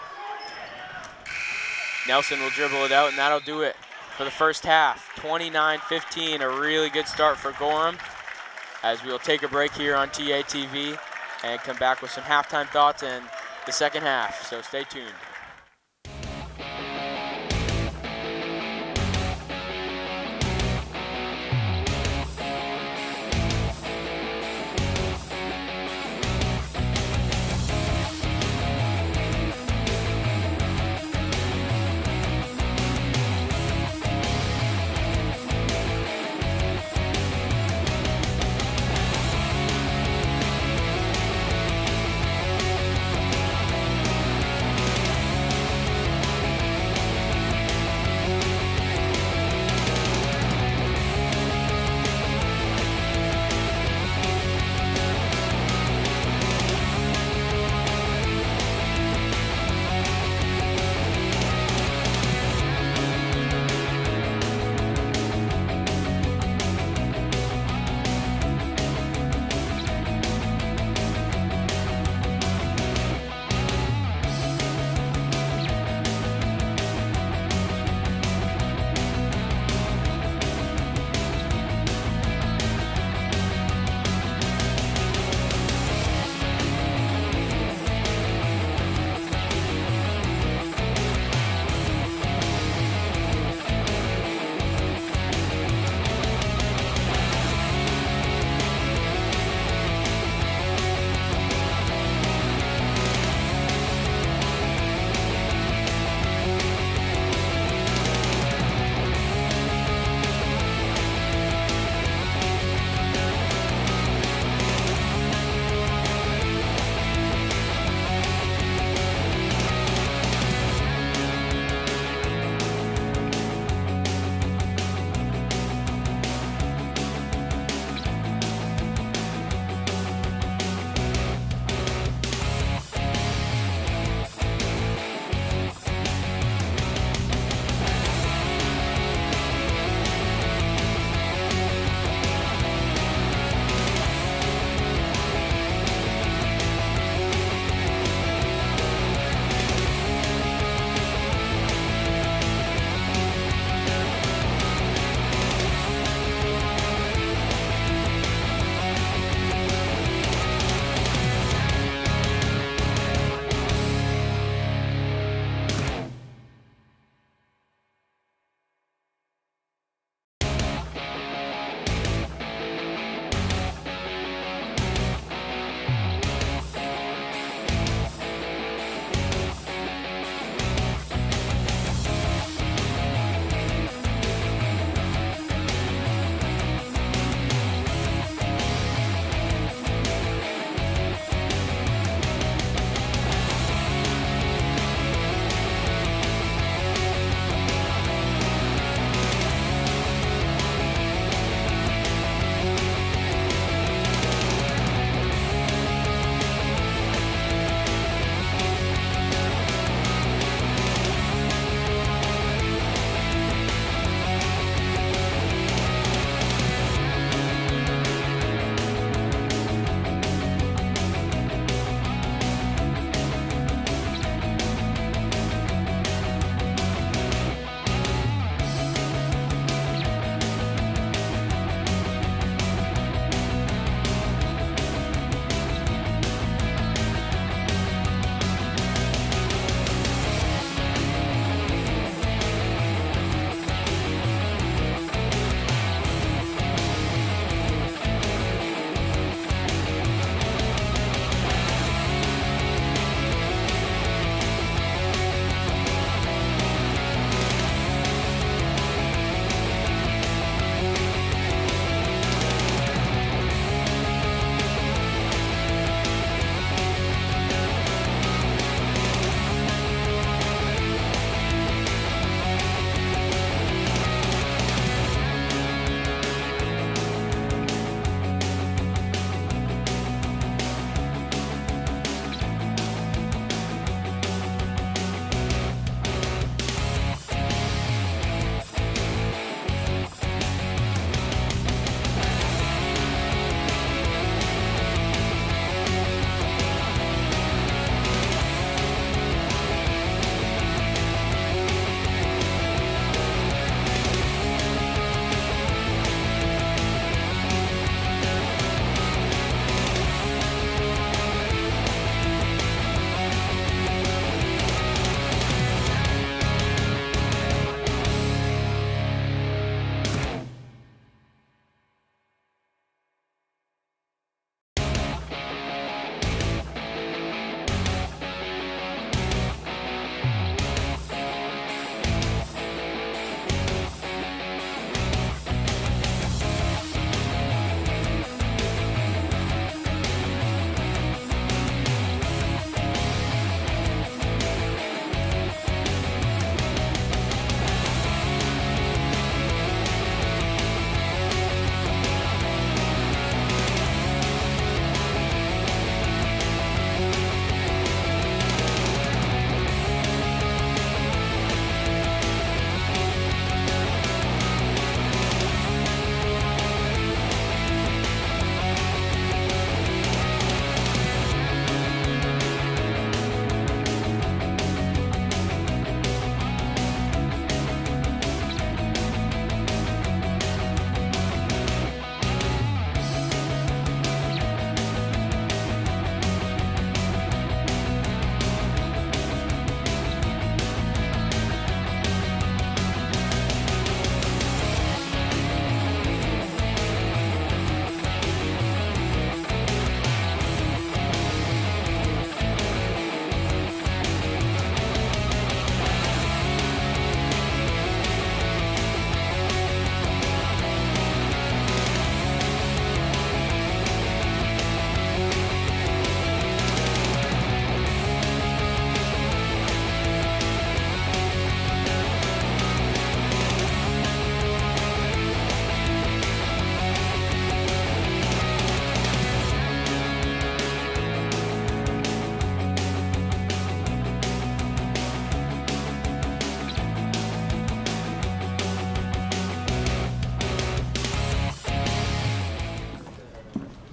Nelson will dribble it out, and that'll do it for the first half. 29-15, a really good start for Gorham, as we'll take a break here on TA TV and come back with some halftime thoughts and the second half, so stay tuned.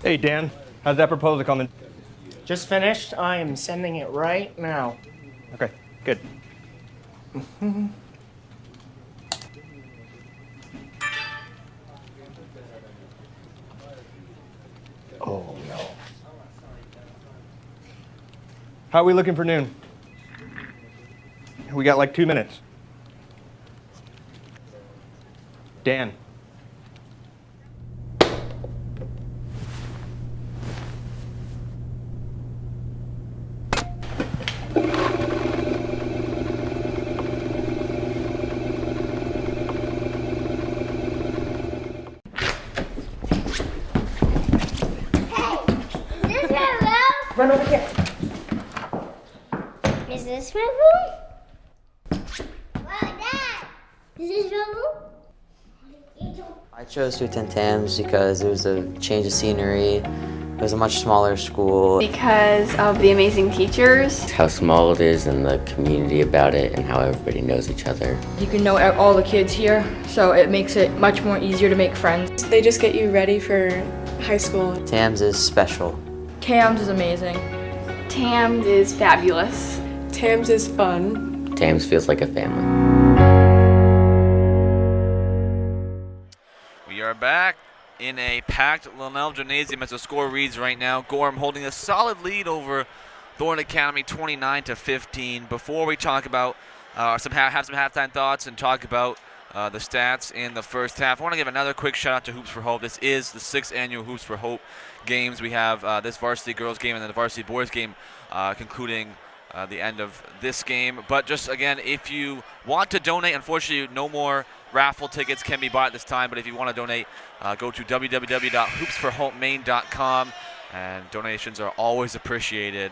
Hey, Dan, how's that proposal coming? Just finished. I am sending it right now. Okay, good. Oh, no. How are we looking for noon? We got like 2 minutes. Dan. Run over here. Is this my room? Wow, Dad! Is this your room? I chose to attend TAMS because it was a change of scenery. It was a much smaller school. Because of the amazing teachers. How small it is and the community about it and how everybody knows each other. You can know all the kids here, so it makes it much more easier to make friends. They just get you ready for high school. TAMS is special. TAMS is amazing. TAMD is fabulous. TAMS is fun. TAMS feels like a family. We are back in a packed Linnell Gymnasium as the score reads right now. Gorham holding a solid lead over Thorne Academy, 29-15. Before we talk about have some halftime thoughts and talk about the stats in the first half, I want to give another quick shout out to Hoops for Hope. This is the 6th annual Hoops for Hope games. We have this varsity girls game and then the varsity boys game concluding the end of this game. But just again, if you want to donate, unfortunately no more raffle tickets can be bought at this time, but if you want to donate, go to www.hoopsforhopemaine.com, and donations are always appreciated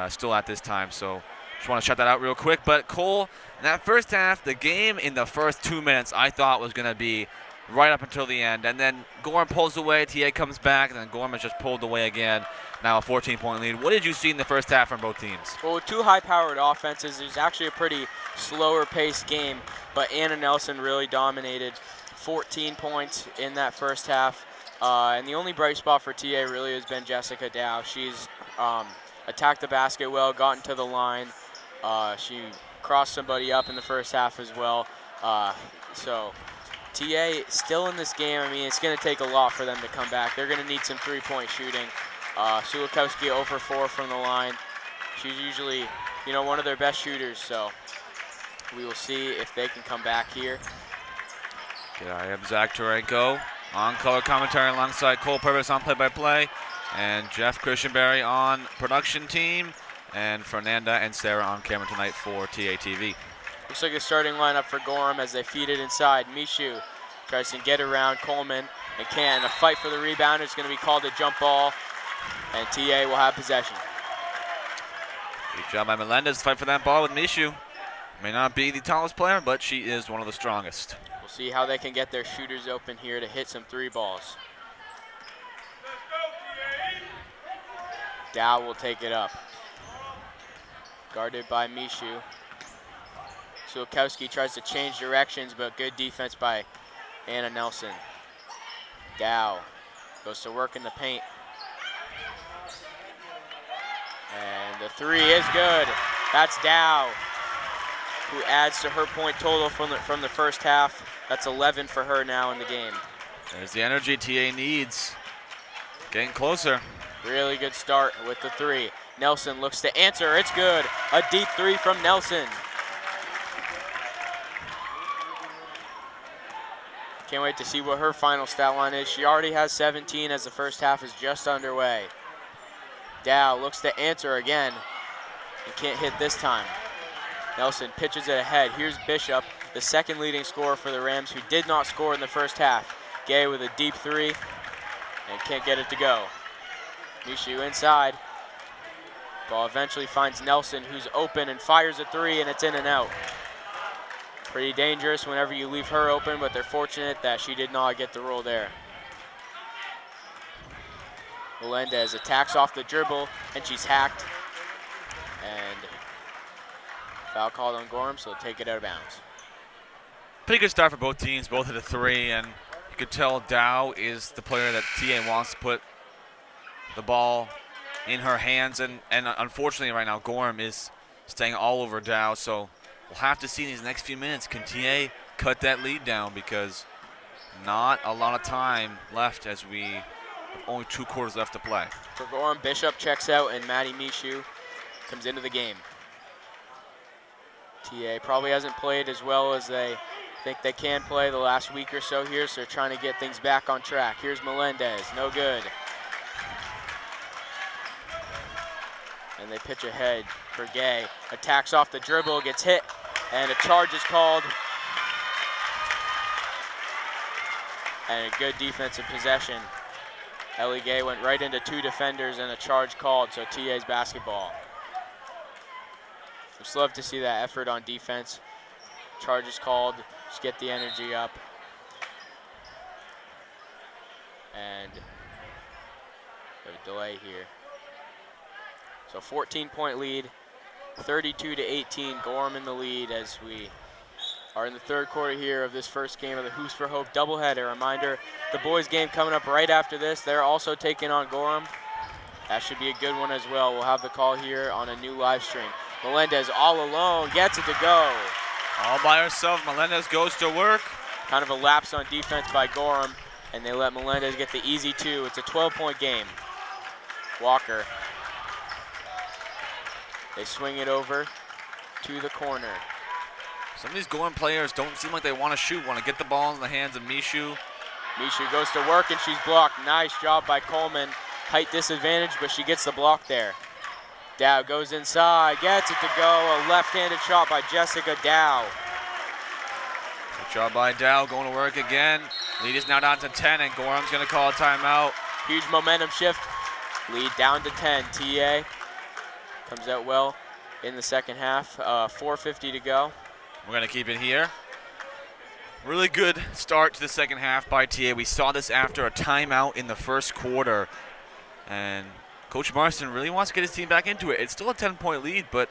still at this time. So just want to shout that out real quick. But Cole, in that first half, the game in the first 2 minutes I thought was going to be right up until the end, and then Gorham pulls away, TA comes back, and then Gorham has just pulled away again. Now a 14-point lead. What did you see in the first half from both teams? Well, with two high-powered offenses, it was actually a pretty slower-paced game, but Anna Nelson really dominated. 14 points in that first half, and the only bright spot for TA really has been Jessica Dow. She's attacked the basket well, gotten to the line. She crossed somebody up in the first half as well. So TA still in this game. I mean, it's going to take a lot for them to come back. They're going to need some three-point shooting. Sulikowski 0 for 4 from the line. She's usually, one of their best shooters, so we will see if they can come back here. I have Zach Turenko on color commentary alongside Cole Purvis on play-by-play, and Jeff Christianberry on production team, and Fernanda and Sarah on camera tonight for TATV. Looks like a starting lineup for Gorham as they feed it inside. Mishu tries to get around Coleman and can. A fight for the rebound. It's going to be called a jump ball, and TA will have possession. Good job by Melendez. Fight for that ball with Mishu. May not be the tallest player, but she is one of the strongest. We'll see how they can get their shooters open here to hit some three balls. Dow will take it up. Guarded by Mishu. Sulikowski tries to change directions, but good defense by Anna Nelson. Dow goes to work in the paint. And the three is good. That's Dow, who adds to her point total from the first half. That's 11 for her now in the game. There's the energy TA needs. Getting closer. Really good start with the three. Nelson looks to answer. It's good. A deep three from Nelson. Can't wait to see what her final stat line is. She already has 17 as the first half is just underway. Dow looks to answer again. He can't hit this time. Nelson pitches it ahead. Here's Bishop, the second leading scorer for the Rams, who did not score in the first half. Gay with a deep three and can't get it to go. Mishu inside. Ball eventually finds Nelson, who's open and fires a three, and it's in and out. Pretty dangerous whenever you leave her open, but they're fortunate that she did not get the roll there. Melendez attacks off the dribble, and she's hacked. And foul called on Gorham, so they'll take it out of bounds. Pretty good start for both teams, both hit a three, and you could tell Dow is the player that TA wants to put the ball in her hands, and unfortunately right now Gorham is staying all over Dow, so we'll have to see in these next few minutes, can TA cut that lead down, because not a lot of time left as we have only 2 quarters left to play. For Gorham, Bishop checks out and Maddie Mishu comes into the game. TA probably hasn't played as well as they think they can play the last week or so here, so they're trying to get things back on track. Here's Melendez, no good. And they pitch ahead for Gay. Attacks off the dribble, gets hit, and a charge is called. And a good defensive possession. Ellie Gay went right into 2 defenders and a charge called, so TA's basketball. Just love to see that effort on defense. Charge is called, just get the energy up. And we have a delay here. So 14-point lead, 32-18, Gorham in the lead as we are in the 3rd quarter here of this first game of the Hoops for Hope doubleheader. Reminder, the boys game coming up right after this. They're also taking on Gorham. That should be a good one as well. We'll have the call here on a new live stream. Melendez all alone, gets it to go. All by herself, Melendez goes to work. Kind of a lapse on defense by Gorham, and they let Melendez get the easy 2. It's a 12-point game. Walker. They swing it over to the corner. Some of these Gorham players don't seem like they want to shoot, want to get the ball in the hands of Mishu. Mishu goes to work and she's blocked. Nice job by Coleman. Height disadvantage, but she gets the block there. Dow goes inside, gets it to go. A left-handed shot by Jessica Dow. Good job by Dow, going to work again. Lead is now down to 10, and Gorham's going to call a timeout. Huge momentum shift. Lead down to 10. TA comes out well in the second half. 4:50 to go. We're going to keep it here. Really good start to the second half by TA. We saw this after a timeout in the first quarter. And Coach Marston really wants to get his team back into it. It's still a 10-point lead, but,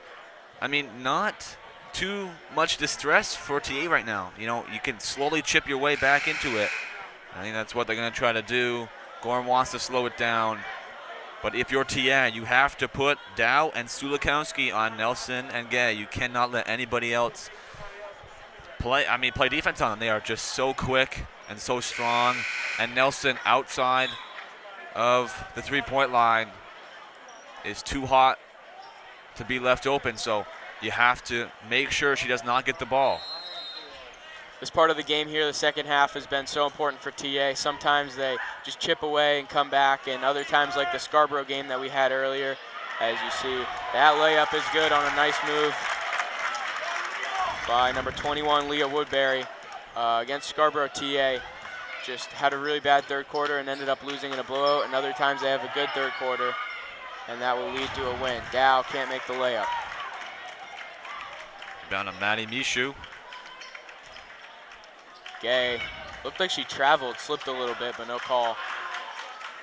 I mean, not too much distress for TA right now. You know, you can slowly chip your way back into it. I think that's what they're going to try to do. Gorham wants to slow it down. But if you're TA, you have to put Dow and Sulikowski on Nelson and Gay. You cannot let anybody else play defense on them. They are just so quick and so strong. And Nelson outside of the 3-point line is too hot to be left open, so you have to make sure she does not get the ball. This part of the game here, the second half, has been so important for TA. Sometimes they just chip away and come back, and other times, like the Scarborough game that we had earlier, as you see, that layup is good on a nice move by number 21, Leah Woodbury. Against Scarborough, TA just had a really bad 3rd quarter and ended up losing in a blowout, and other times they have a good 3rd quarter, and that will lead to a win. Dow can't make the layup. Down to Maddie Mishu. Gay, looked like she traveled, slipped a little bit, but no call.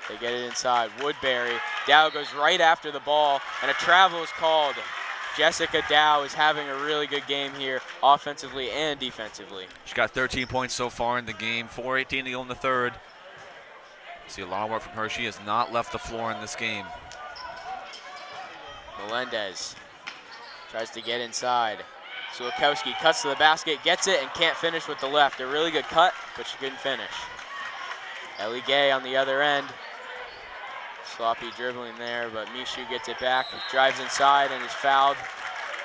They get it inside. Woodbury, Dow goes right after the ball, and a travel is called. Jessica Dow is having a really good game here, offensively and defensively. She got 13 points so far in the game, 4:18 to go in the 3rd. See a lot of work from her. She has not left the floor in this game. Melendez tries to get inside. Sulikowski cuts to the basket, gets it, and can't finish with the left. A really good cut, but she couldn't finish. Ellie Gay on the other end. Sloppy dribbling there, but Mishu gets it back, drives inside, and is fouled.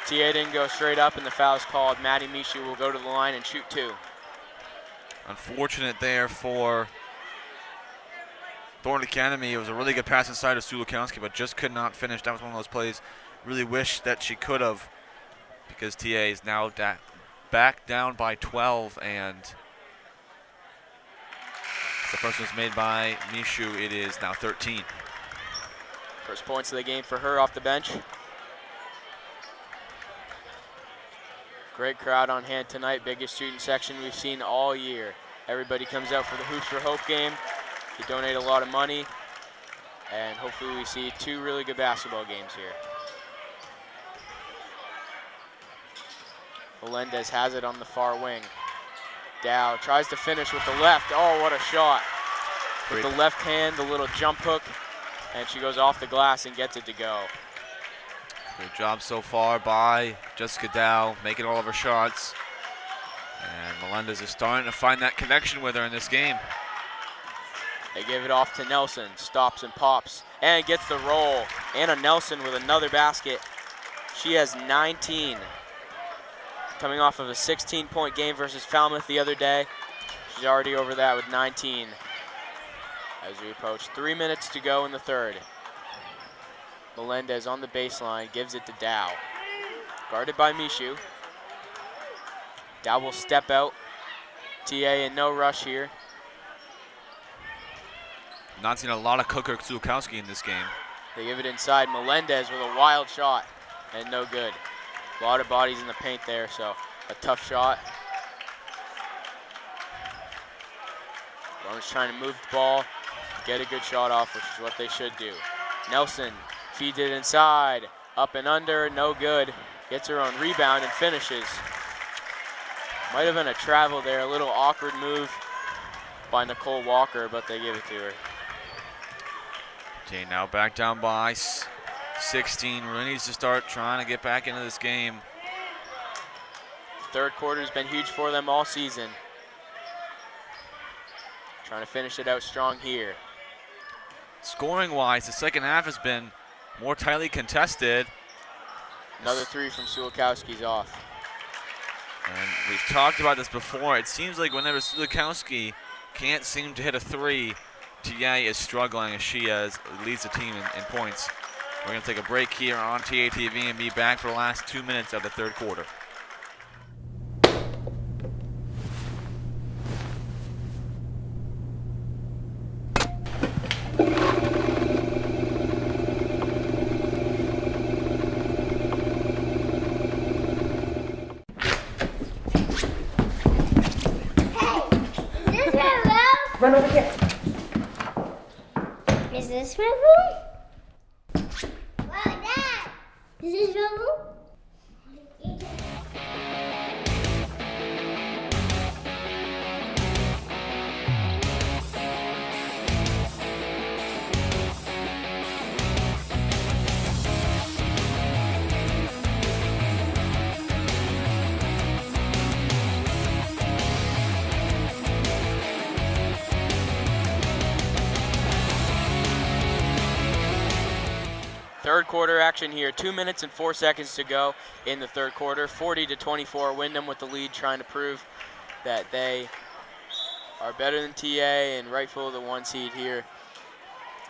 TA didn't go straight up, and the foul is called. Maddie Mishu will go to the line and shoot 2. Unfortunate there for Thornton Academy. It was a really good pass inside of Sulikowski, but just could not finish. That was one of those plays really wish that she could have, because TA is now back down by 12, and the first one's made by Mishu. It is now 13. First points of the game for her off the bench. Great crowd on hand tonight. Biggest student section we've seen all year. Everybody comes out for the Hoops for Hope game. They donate a lot of money, and hopefully we see 2 really good basketball games here. Melendez has it on the far wing. Dow tries to finish with the left. Oh, what a shot. With the left hand, the little jump hook. And she goes off the glass and gets it to go. Good job so far by Jessica Dow, making all of her shots. And Melendez is starting to find that connection with her in this game. They give it off to Nelson, stops and pops, and gets the roll. Anna Nelson with another basket. She has 19. Coming off of a 16-point game versus Falmouth the other day. She's already over that with 19. As we approach 3 minutes to go in the third. Melendez on the baseline, gives it to Dow. Guarded by Mishu. Dow will step out. TA in no rush here. Not seen a lot of Cooker Sulkowski in this game. They give it inside. Melendez with a wild shot and no good. A lot of bodies in the paint there, so a tough shot. Gorham's trying to move the ball, get a good shot off, which is what they should do. Nelson feeds it inside, up and under, no good. Gets her own rebound and finishes. Might have been a travel there, a little awkward move by Nicole Walker, but they give it to her. Okay, now back down by 16. Really needs to start trying to get back into this game. Third quarter's been huge for them all season. Trying to finish it out strong here. Scoring-wise, the second half has been more tightly contested. Another three from Sulkowski's off. And we've talked about this before. It seems like whenever Sulkowski can't seem to hit a three, TA is struggling as she leads the team in points. We're going to take a break here on TA TV and be back for the last 2 minutes of the third quarter. Run over here. Is this my room? Wow, Dad! Is this your room? Third quarter action here, 2 minutes and 4 seconds to go in the third quarter. 40-24, Wyndham with the lead, trying to prove that they are better than TA and rightful the one seed here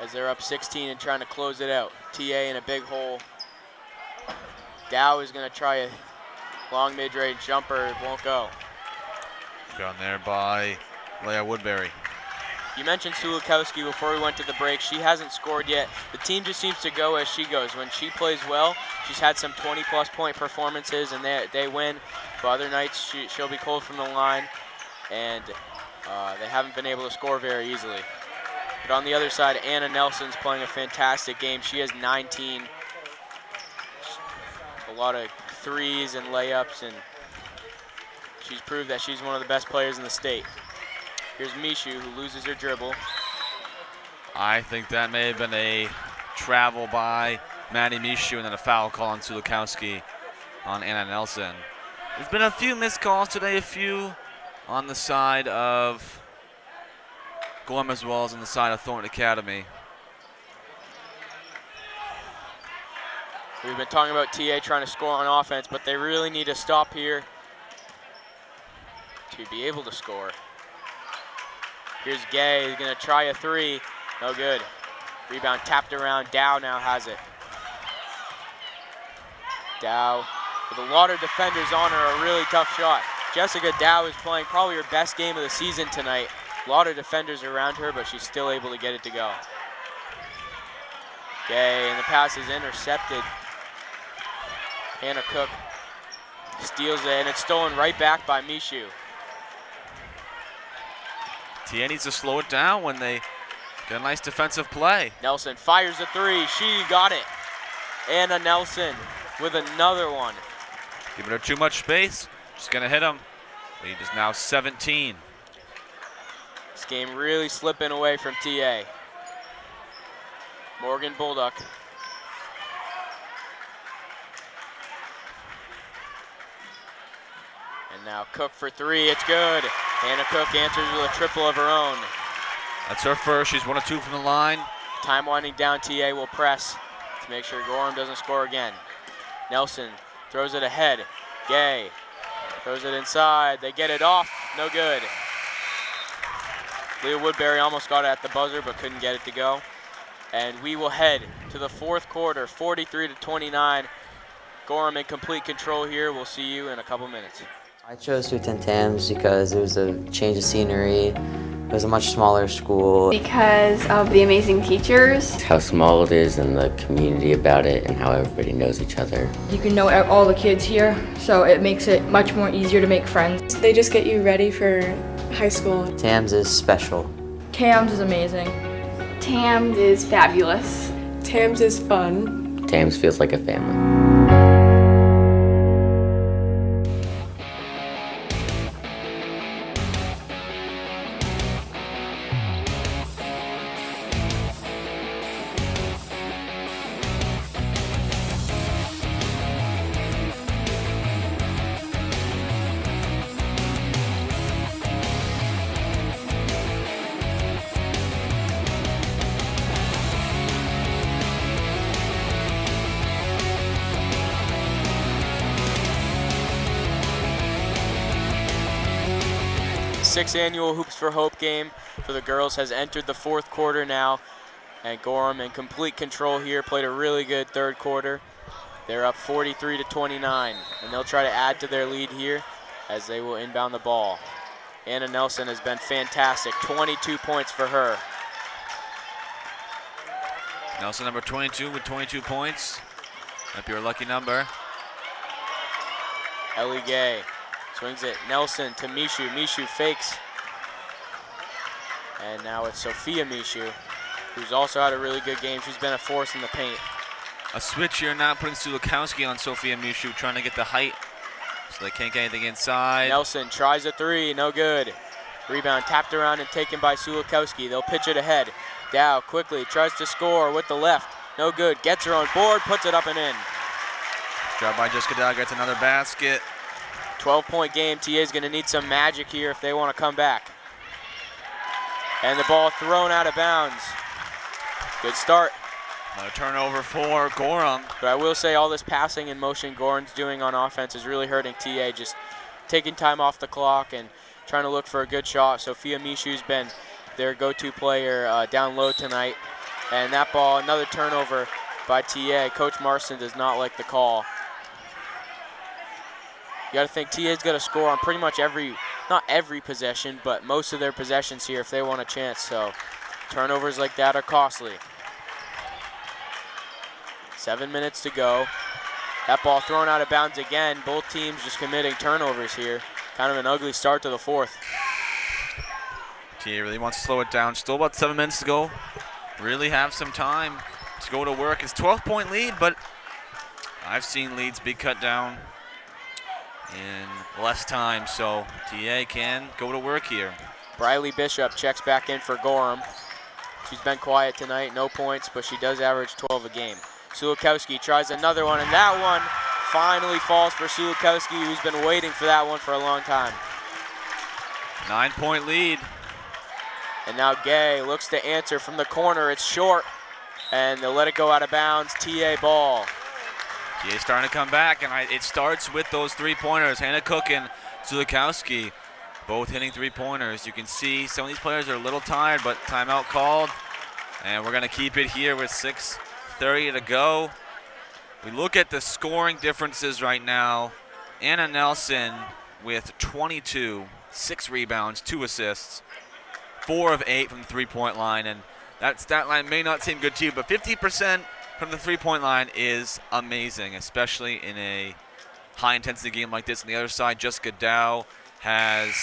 as they're up 16 and trying to close it out. TA in a big hole. Dow is going to try a long mid-range jumper, it won't go. Down there by Leah Woodbury. You mentioned Sulkowski before we went to the break. She hasn't scored yet. The team just seems to go as she goes. When she plays well, she's had some 20-plus point performances, and they win. But other nights, she'll be cold from the line, and they haven't been able to score very easily. But on the other side, Anna Nelson's playing a fantastic game. She has 19. A lot of threes and layups, and she's proved that she's one of the best players in the state. Here's Mishu, who loses her dribble. I think that may have been a travel by Maddie Mishu and then a foul call on Sulkowski on Anna Nelson. There's been a few missed calls today, a few on the side of Gorham as well as on the side of Thornton Academy. We've been talking about TA trying to score on offense, but they really need to stop here to be able to score. Here's Gay, he's gonna try a three, no good. Rebound tapped around, Dow now has it. Dow with a lot of defenders on her, a really tough shot. Jessica Dow is playing probably her best game of the season tonight. A lot of defenders around her, but she's still able to get it to go. Gay, and the pass is intercepted. Hannah Cook steals it, and it's stolen right back by Mishu. TA needs to slow it down when they get a nice defensive play. Nelson fires a three. She got it. Anna Nelson with another one. Giving her too much space. She's going to hit him. Lead is now 17. This game really slipping away from TA. Morgan Bulldog. And now Cook for three, it's good. Hannah Cook answers with a triple of her own. That's her first, she's 1 of 2 from the line. Time winding down, TA will press to make sure Gorham doesn't score again. Nelson throws it ahead. Gay throws it inside. They get it off, no good. Leah Woodbury almost got it at the buzzer but couldn't get it to go. And we will head to the fourth quarter, 43-29. Gorham in complete control here. We'll see you in a couple minutes. I chose to attend TAMS because it was a change of scenery. It was a much smaller school. Because of the amazing teachers. How small it is and the community about it and how everybody knows each other. You can know all the kids here, so it makes it much more easier to make friends. They just get you ready for high school. TAMS is special. TAMS is amazing. TAMS is fabulous. TAMS is fun. TAMS feels like a family. Sixth annual Hoops for Hope game for the girls has entered the fourth quarter now, and Gorham in complete control here, played a really good third quarter. They're up 43-29, and they'll try to add to their lead here as they will inbound the ball. Anna Nelson has been fantastic, 22 points for her. Nelson, number 22 with 22 points. Might be your lucky number. Ellie Gay swings it, Nelson to Mishu. Mishu fakes. And now it's Sophia Mishu, who's also had a really good game. She's been a force in the paint. A switch here now, putting Sulakowski on Sophia Mishu, trying to get the height so they can't get anything inside. Nelson tries a three, no good. Rebound tapped around and taken by Sulakowski. They'll pitch it ahead. Dow quickly tries to score with the left, no good. Gets her own board, puts it up and in. Job by Jessica Dow, gets another basket. 12-point game. TA is going to need some magic here if they want to come back. And the ball thrown out of bounds. Good start. Another turnover for Gorham. But I will say all this passing and motion Gorham's doing on offense is really hurting TA, just taking time off the clock and trying to look for a good shot. Sophia Mishu's been their go-to player down low tonight. And that ball, another turnover by TA. Coach Marston does not like the call. You got to think TA's got to score on pretty much not every possession, but most of their possessions here if they want a chance. So turnovers like that are costly. 7 minutes to go. That ball thrown out of bounds again. Both teams just committing turnovers here. Kind of an ugly start to the fourth. TA really wants to slow it down. Still about 7 minutes to go. Really have some time to go to work. It's a 12-point lead, but I've seen leads be cut down in less time, so TA can go to work here. Briley Bishop checks back in for Gorham. She's been quiet tonight, no points, but she does average 12 a game. Sulakowski tries another one, and that one finally falls for Sulakowski, who's been waiting for that one for a long time. 9-point lead. And now Gay looks to answer from the corner. It's short, and they'll let it go out of bounds. TA ball. TA starting to come back, and it starts with those three-pointers. Hannah Cook and Sulakowski both hitting three-pointers. You can see some of these players are a little tired, but timeout called. And we're going to keep it here with 6:30 to go. We look at the scoring differences right now. Anna Nelson with 22, 6 rebounds, 2 assists, 4 of 8 from the three-point line. And that stat line may not seem good to you, but 50% from the three-point line is amazing, especially in a high-intensity game like this. On the other side, Jessica Dow has,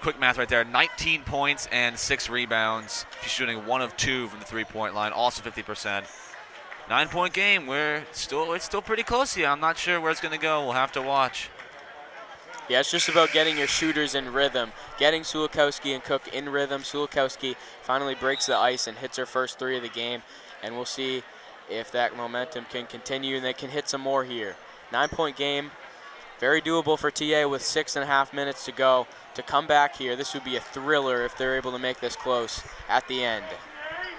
quick math right there, 19 points and 6 rebounds. She's shooting 1 of 2 from the three-point line, also 50%. 9-point game. It's still pretty close here. I'm not sure where it's going to go. We'll have to watch. Yeah, it's just about getting your shooters in rhythm, getting Sulikowski and Cook in rhythm. Sulikowski finally breaks the ice and hits her first 3 of the game, and we'll see if that momentum can continue and they can hit some more here. 9-point game, very doable for TA with 6.5 minutes to go to come back here. This would be a thriller if they're able to make this close at the end.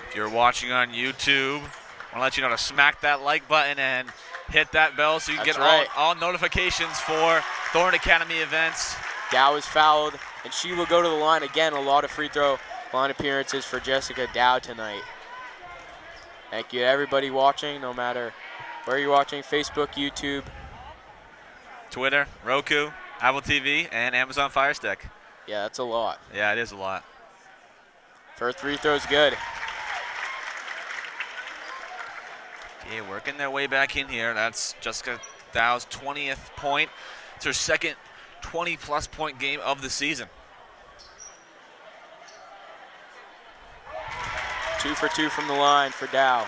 If you're watching on YouTube, I want to let you know to smack that like button and hit that bell so you can That's get right. all notifications for Thornton Academy events. Dow is fouled, and she will go to the line again. A lot of free throw line appearances for Jessica Dow tonight. Thank you to everybody watching, no matter where you're watching, Facebook, YouTube. Twitter, Roku, Apple TV, and Amazon Fire Stick. Yeah, that's a lot. Yeah, it is a lot. First free throw's good. Okay, working their way back in here. That's Jessica Dow's 20th point. It's her second 20-plus point game of the season. 2 for 2 from the line for Dow.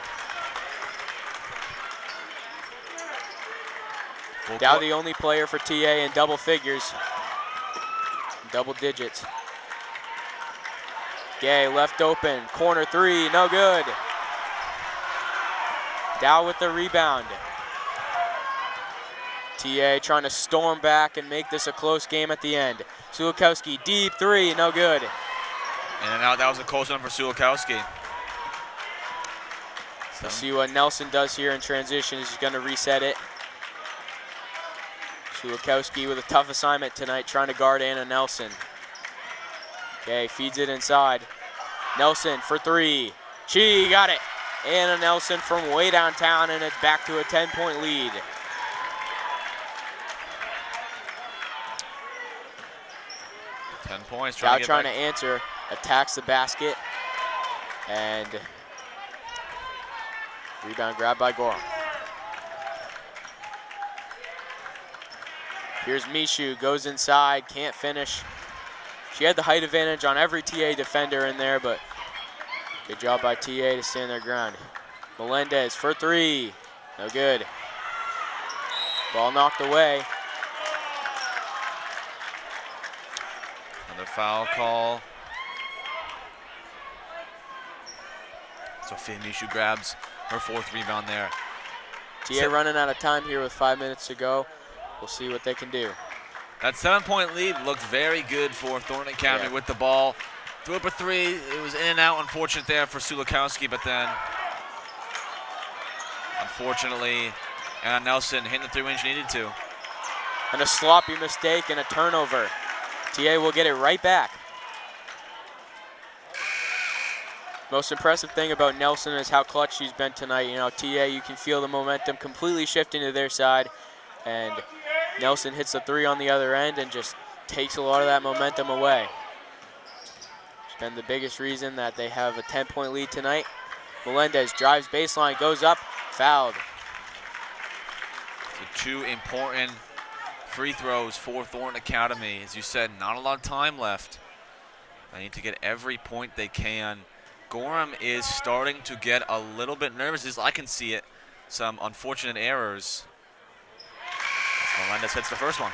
Dow the only player for TA in double figures. Double digits. Gay left open, corner 3, no good. Dow with the rebound. TA trying to storm back and make this a close game at the end. Sulikowski, deep 3, no good. And now that was a close one for Sulikowski. Let's see what Nelson does here in transition. He's going to reset it. Sulikowski with a tough assignment tonight, trying to guard Anna Nelson. Okay, feeds it inside. Nelson for 3. She got it. Anna Nelson from way downtown, and it's back to a 10-point lead. Points. Dow trying to answer, attacks the basket, and rebound grabbed by Gorham. Here's Mishu, goes inside, can't finish. She had the height advantage on every TA defender in there, but good job by TA to stand their ground. Melendez for 3, no good. Ball knocked away. Another foul call. Sophia Mishu grabs her 4th rebound there. TA running out of time here with 5 minutes to go. We'll see what they can do. That 7-point lead looked very good for Thornton Academy with the ball. Threw up a 3. It was in and out. Unfortunate there for Sulikowski, but then unfortunately Anna Nelson hitting the 3 when she needed to. And a sloppy mistake and a turnover. TA will get it right back. Most impressive thing about Nelson is how clutch she's been tonight. You know, TA, you can feel the momentum completely shifting to their side, and Nelson hits the 3 on the other end and just takes a lot of that momentum away. It's been the biggest reason that they have a 10-point lead tonight. Melendez drives baseline, goes up, fouled. So 2 important free throws for Thornton Academy. As you said, not a lot of time left. They need to get every point they can. Gorham is starting to get a little bit nervous, as I can see it. Some unfortunate errors. Melendez hits the first one.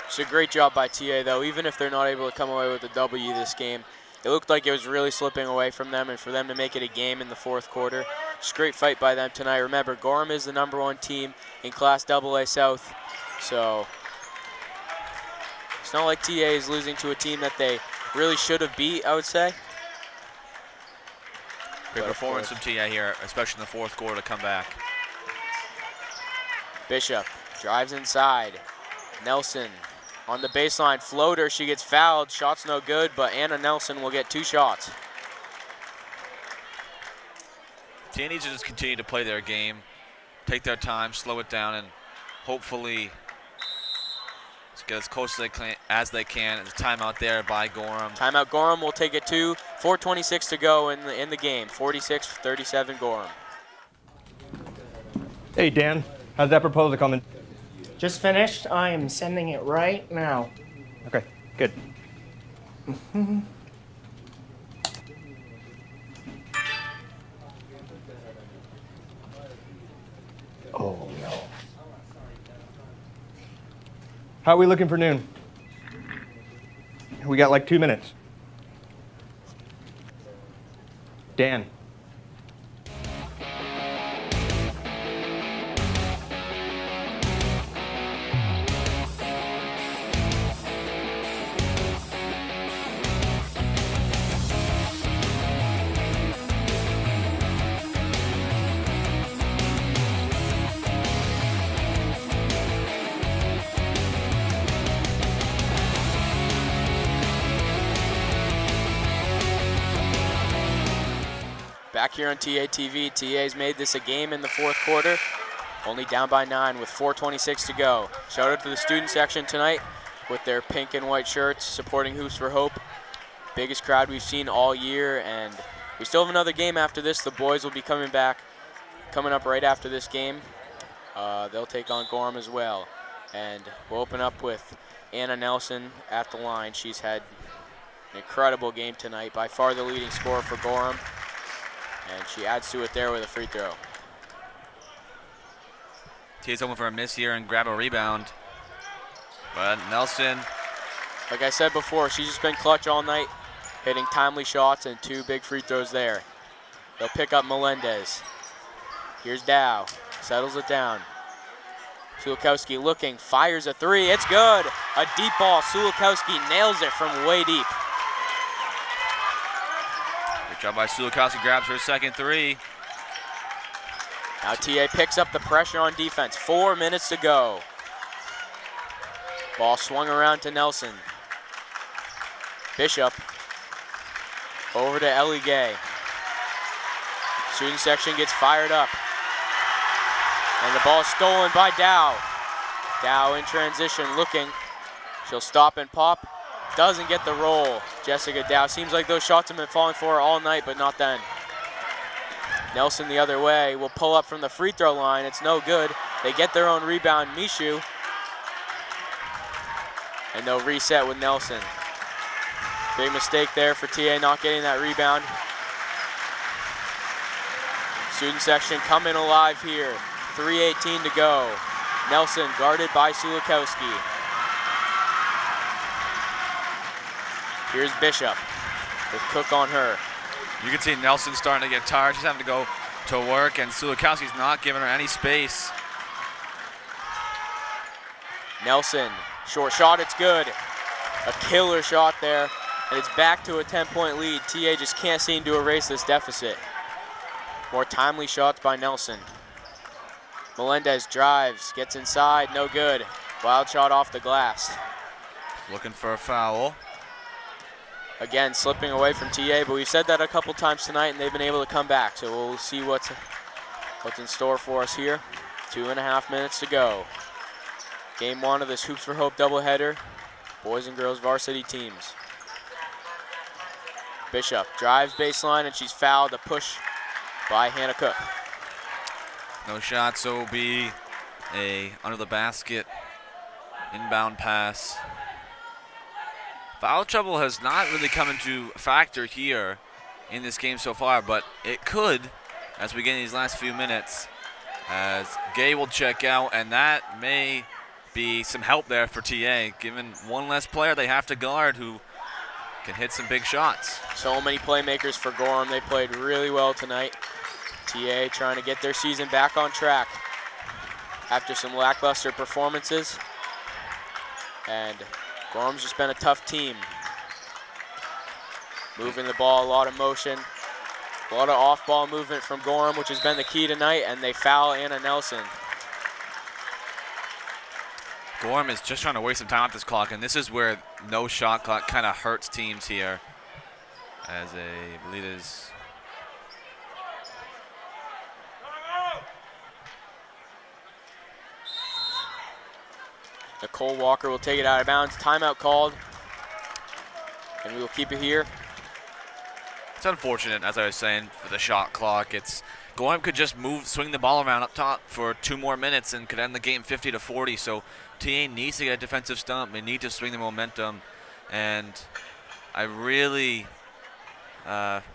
It's a great job by TA, though. Even if they're not able to come away with a W this game, it looked like it was really slipping away from them, and for them to make it a game in the 4th quarter, it's a great fight by them tonight. Remember, Gorham is the #1 team in Class AA South, so it's not like TA is losing to a team that they really should have beat, I would say. Great performance from TA here, especially in the 4th quarter to come back. Bishop drives inside. Nelson on the baseline floater. She gets fouled. Shot's no good, but Anna Nelson will get 2 shots. TA needs to just continue to play their game, take their time, slow it down, and hopefully just get as close as they can. There's a timeout there by Gorham. Timeout Gorham will take it 2. 4:26 to go in the game. 46-37 Gorham. Hey, Dan. How's that proposal coming? Just finished. I am sending it right now. Okay, good. Oh, no. How are we looking for noon? We got like 2 minutes. Dan. Back here on TA TV, TA's made this a game in the fourth quarter. Only down by 9 with 4:26 to go. Shout out to the student section tonight with their pink and white shirts supporting Hoops for Hope. Biggest crowd we've seen all year, and we still have another game after this. The boys will be coming up right after this game. They'll take on Gorham as well. And we'll open up with Anna Nelson at the line. She's had an incredible game tonight, by far the leading scorer for Gorham. And she adds to it there with a free throw. TA's open for a miss here and grab a rebound. But Nelson. Like I said before, she's just been clutch all night, hitting timely shots and 2 big free throws there. They'll pick up Melendez. Here's Dow, settles it down. Sulikowski looking, fires a 3, it's good. A deep ball, Sulikowski nails it from way deep. Good job by Sulikowski, grabs her second 3. Now TA picks up the pressure on defense. 4 minutes to go. Ball swung around to Nelson. Bishop over to Ellie Gay. Student section gets fired up. And the ball is stolen by Dow. Dow in transition looking. She'll stop and pop. Doesn't get the roll. Jessica Dow. Seems like those shots have been falling for her all night, but not then. Nelson the other way will pull up from the free throw line. It's no good. They get their own rebound, Mishu. And they'll reset with Nelson. Big mistake there for TA not getting that rebound. Student section coming alive here. 3:18 to go. Nelson guarded by Sulikowski. Here's Bishop with Cook on her. You can see Nelson starting to get tired. She's having to go to work, and Sulikowski's not giving her any space. Nelson, short shot, it's good. A killer shot there, and it's back to a 10-point lead. TA just can't seem to erase this deficit. More timely shots by Nelson. Melendez drives, gets inside, no good. Wild shot off the glass. Looking for a foul. Again, slipping away from TA, but we've said that a couple times tonight, and they've been able to come back. So we'll see what's in store for us here. 2.5 minutes to go. Game 1 of this Hoops for Hope doubleheader. Boys and girls varsity teams. Bishop drives baseline, and she's fouled. A push by Hannah Cook. No shot, so it'll be a under the basket inbound pass. Foul trouble has not really come into factor here in this game so far, but it could as we get in these last few minutes, as Gay will check out, and that may be some help there for TA, given one less player they have to guard who can hit some big shots. So many playmakers for Gorham. They played really well tonight. TA trying to get their season back on track after some lackluster performances. And Gorham's just been a tough team. Moving the ball, a lot of motion, a lot of off-ball movement from Gorham, which has been the key tonight, and they foul Anna Nelson. Gorham is just trying to waste some time off this clock, and this is where no shot clock kind of hurts teams here. As I believe it is Nicole Walker will take it out of bounds. Timeout called, and we will keep it here. It's unfortunate, as I was saying, for the shot clock. Gorham could just swing the ball around up top for 2 more minutes and could end the game 50-40. So TA needs to get a defensive stump. They need to swing the momentum, and I really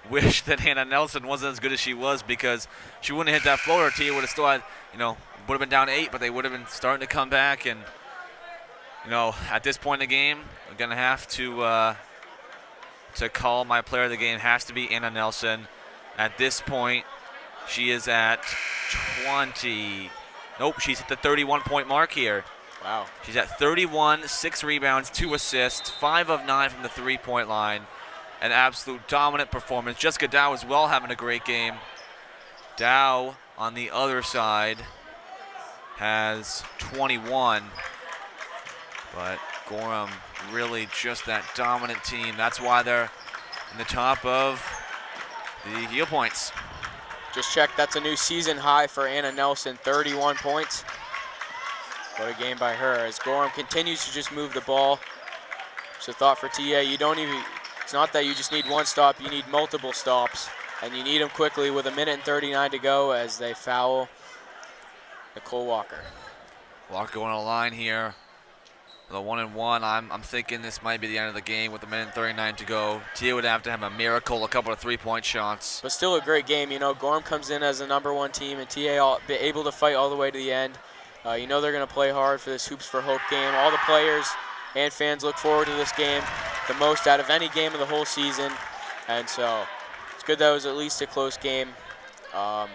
wish that Hannah Nelson wasn't as good as she was, because she wouldn't have hit that floater. TA would have still had, would have been down 8, but they would have been starting to come back, and You know, at this point in the game, I'm gonna have to call my player of the game. Has to be Anna Nelson. At this point, she is at 20. Nope, she's at the 31-point mark here. Wow. She's at 31, 6 rebounds, 2 assists, 5 of 9 from the three-point line. An absolute dominant performance. Jessica Dow as well having a great game. Dow on the other side has 21. But Gorham really just that dominant team. That's why they're in the top of the heel points. Just checked, that's a new season high for Anna Nelson, 31 points. What a game by her as Gorham continues to just move the ball. So thought for TA, it's not that you just need one stop, you need multiple stops. And you need them quickly with 1:39 to go as they foul Nicole Walker. Walker going on the line here. The 1-and-1, I'm thinking this might be the end of the game with 1:39 to go. TA would have to have a miracle, a couple of three-point shots. But still a great game. You know, Gorham comes in as the #1 team, and TA be able to fight all the way to the end. You know they're going to play hard for this Hoops for Hope game. All the players and fans look forward to this game the most out of any game of the whole season. And so it's good that it was at least a close game. And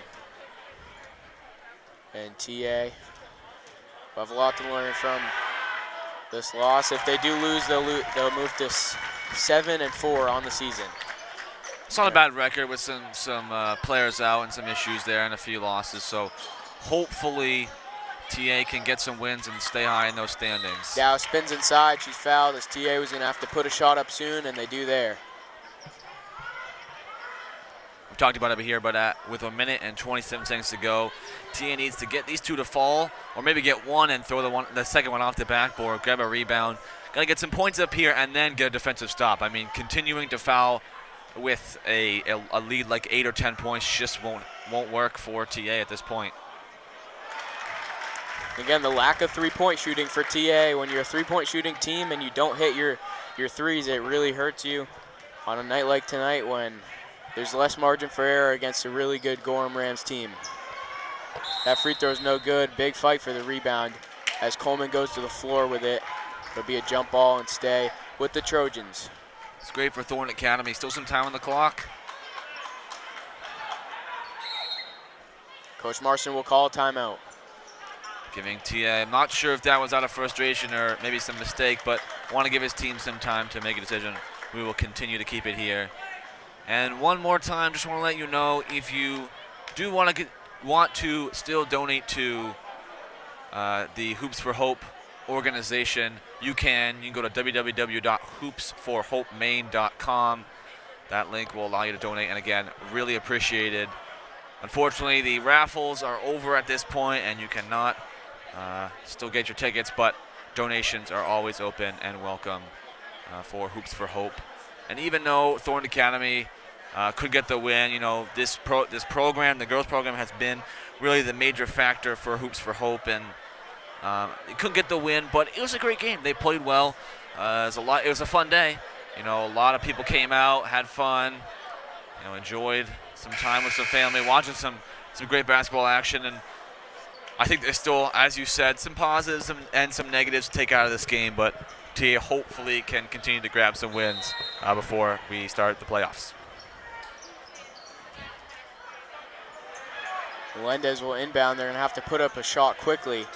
TA will have a lot to learn from this loss. If they do lose, they'll move to 7-4 on the season. It's not a bad record with some players out and some issues there and a few losses. So hopefully TA can get some wins and stay high in those standings. Dow spins inside. She's fouled as TA was going to have to put a shot up soon, and they do there. We've talked about it here, but with 1:27 seconds to go, TA needs to get these two to fall, or maybe get one and throw the second one off the backboard, grab a rebound. Got to get some points up here and then get a defensive stop. I mean, continuing to foul with a lead like 8 or 10 points just won't work for TA at this point. Again, the lack of three-point shooting for TA. When you're a three-point shooting team and you don't hit your threes, it really hurts you on a night like tonight when there's less margin for error against a really good Gorham Rams team. That free throw is no good. Big fight for the rebound as Coleman goes to the floor with it. It'll be a jump ball and stay with the Trojans. It's great for Thornton Academy. Still some time on the clock. Coach Marston will call a timeout. Giving TA, I'm not sure if that was out of frustration or maybe some mistake, but want to give his team some time to make a decision. We will continue to keep it here. And one more time, just want to let you know, if you do want to still donate to the Hoops for Hope organization, you can go to www.hoopsforhopemaine.com. That link will allow you to donate, and again, really appreciated. Unfortunately, the raffles are over at this point, and you cannot still get your tickets, but donations are always open and welcome for Hoops for Hope. And even though Thornton Academy could get the win, you know, this program, the girls program, has been really the major factor for Hoops for Hope, and they couldn't get the win, but it was a great game. They played well. It was a fun day. You know, a lot of people came out, had fun, you know, enjoyed some time with some family, watching some great basketball action, and I think there's still, as you said, some positives and some negatives to take out of this game, but TA hopefully can continue to grab some wins before we start the playoffs. Melendez will inbound. They're going to have to put up a shot quickly.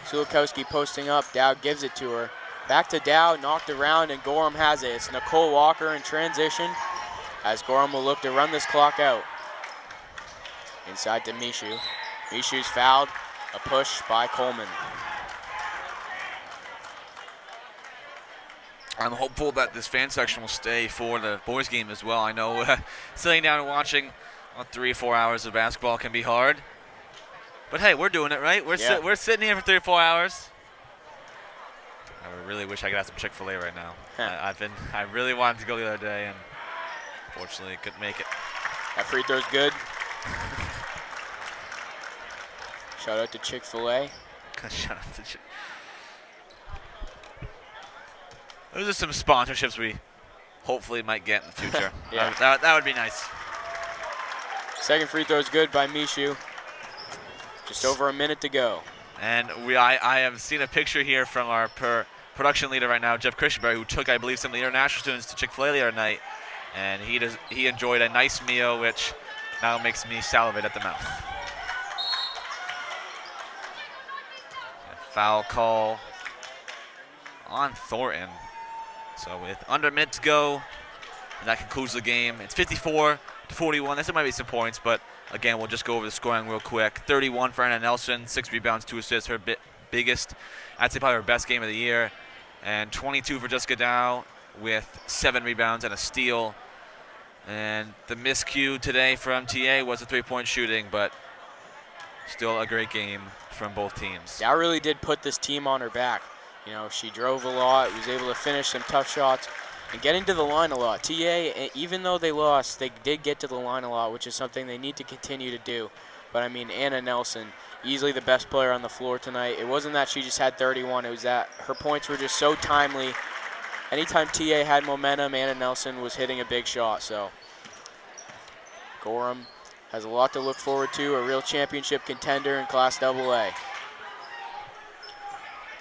Sulikowski posting up. Dow gives it to her. Back to Dow, knocked around, and Gorham has it. It's Nicole Walker in transition as Gorham will look to run this clock out. Inside to Mishu. Mishu's fouled. A push by Coleman. I'm hopeful that this fan section will stay for the boys game as well. I know sitting down and watching 3 or 4 hours of basketball can be hard. But hey, we're doing it, right? We're sitting here for 3 or 4 hours. I really wish I could have some Chick-fil-A right now. I really wanted to go the other day, and unfortunately couldn't make it. That free throw's good. Shout out to Chick-fil-A. Shout out to Chick. Those are some sponsorships we hopefully might get in the future. Yeah. That would be nice. Second free throw is good by Mishu. Just over a minute to go. And I have seen a picture here from our production leader right now, Jeff Christenberry, who took, I believe, some of the international students to Chick-fil-A the other night, and he enjoyed a nice meal, which now makes me salivate at the mouth. A foul call on Thornton. So with under a minute to go, and that concludes the game. It's 54-41. There might be some points, but again, we'll just go over the scoring real quick. 31 for Anna Nelson, 6 rebounds, 2 assists, her biggest, I'd say probably her best game of the year. And 22 for Jessica Dow with 7 rebounds and a steal. And the miscue today from TA was a 3-point shooting, but still a great game from both teams. Dow really did put this team on her back. You know, she drove a lot, was able to finish some tough shots, and getting to the line a lot. TA, even though they lost, they did get to the line a lot, which is something they need to continue to do. But I mean, Anna Nelson, easily the best player on the floor tonight. It wasn't that she just had 31, it was that her points were just so timely. Anytime TA had momentum, Anna Nelson was hitting a big shot. So Gorham has a lot to look forward to, a real championship contender in Class AA.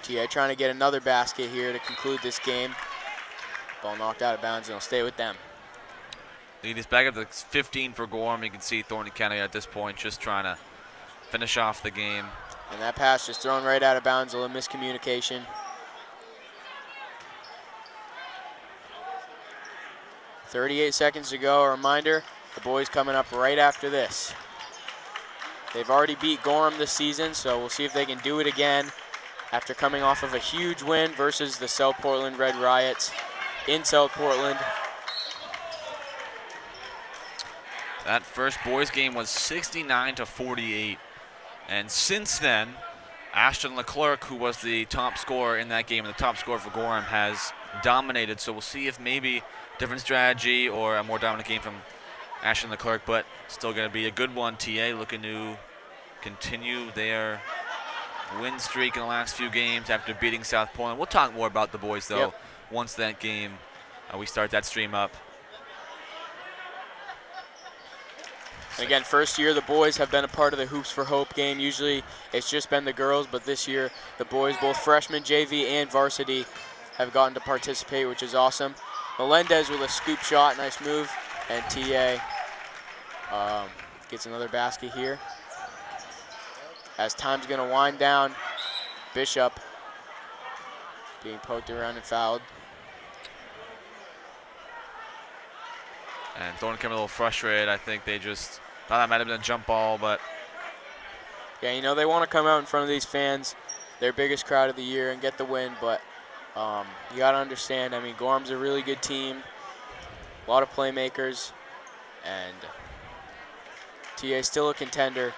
TA trying to get another basket here to conclude this game. Ball knocked out of bounds, and it'll stay with them. Lead is back up to 15 for Gorham. You can see Thornton County at this point just trying to finish off the game. And that pass just thrown right out of bounds, a little miscommunication. .38 seconds to go. A reminder, the boys coming up right after this. They've already beat Gorham this season, so we'll see if they can do it again after coming off of a huge win versus the South Portland Red Riots in South Portland. That first boys game was 69-48. And since then, Ashton Leclerc, who was the top scorer in that game and the top scorer for Gorham, has dominated. So we'll see if maybe different strategy or a more dominant game from Ashton Leclerc, but still going to be a good one. TA looking to continue their win streak in the last few games after beating South Portland. We'll talk more about the boys, though, once that game, we start that stream up. And again, first year the boys have been a part of the Hoops for Hope game. Usually it's just been the girls, but this year the boys, both freshmen, JV, and varsity, have gotten to participate, which is awesome. Melendez with a scoop shot, nice move, and TA gets another basket here. As time's gonna wind down, Bishop being poked around and fouled. And Thornton came a little frustrated. I think they just thought that might have been a jump ball, but yeah, you know, they want to come out in front of these fans, their biggest crowd of the year, and get the win, but you got to understand, I mean, Gorham's a really good team, a lot of playmakers, and TA still a contender,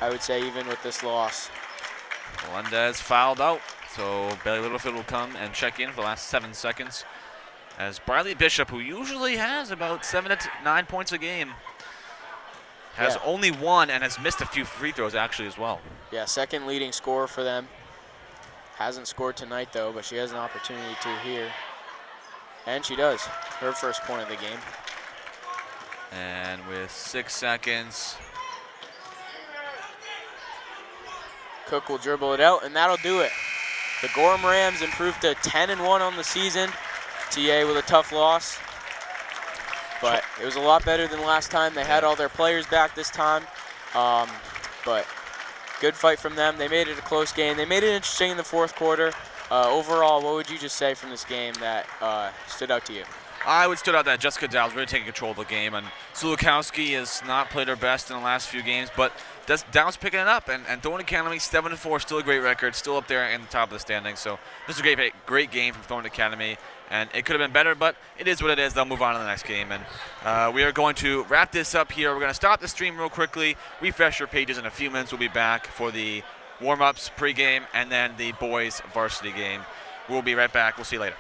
I would say, even with this loss. Melendez fouled out, so Bailey Littlefield will come and check in for the last 7 seconds. As Briley Bishop, who usually has about 7 to 9 points a game, has only one and has missed a few free throws actually as well. Yeah, second leading scorer for them. Hasn't scored tonight though, but she has an opportunity to here. And she does, her first point of the game. And with 6 seconds, Cook will dribble it out, and that'll do it. The Gorham Rams improved to 10-1 on the season. TA with a tough loss, but it was a lot better than last time. They had all their players back this time, but good fight from them. They made it a close game. They made it interesting in the fourth quarter. Overall, what would you just say from this game that stood out to you? I would stood out that Jessica Dow's really taking control of the game, and Sulukowski has not played her best in the last few games, but Dow's picking it up, and Thornton Academy 7-4, still a great record, still up there in the top of the standings. So this is a great game from Thornton Academy, and it could have been better, but it is what it is. They'll move on to the next game, and we are going to wrap this up here. We're going to stop the stream real quickly, refresh your pages. In a few minutes, we'll be back for the warm-ups, pregame, and then the boys varsity game. We'll be right back. We'll see you later.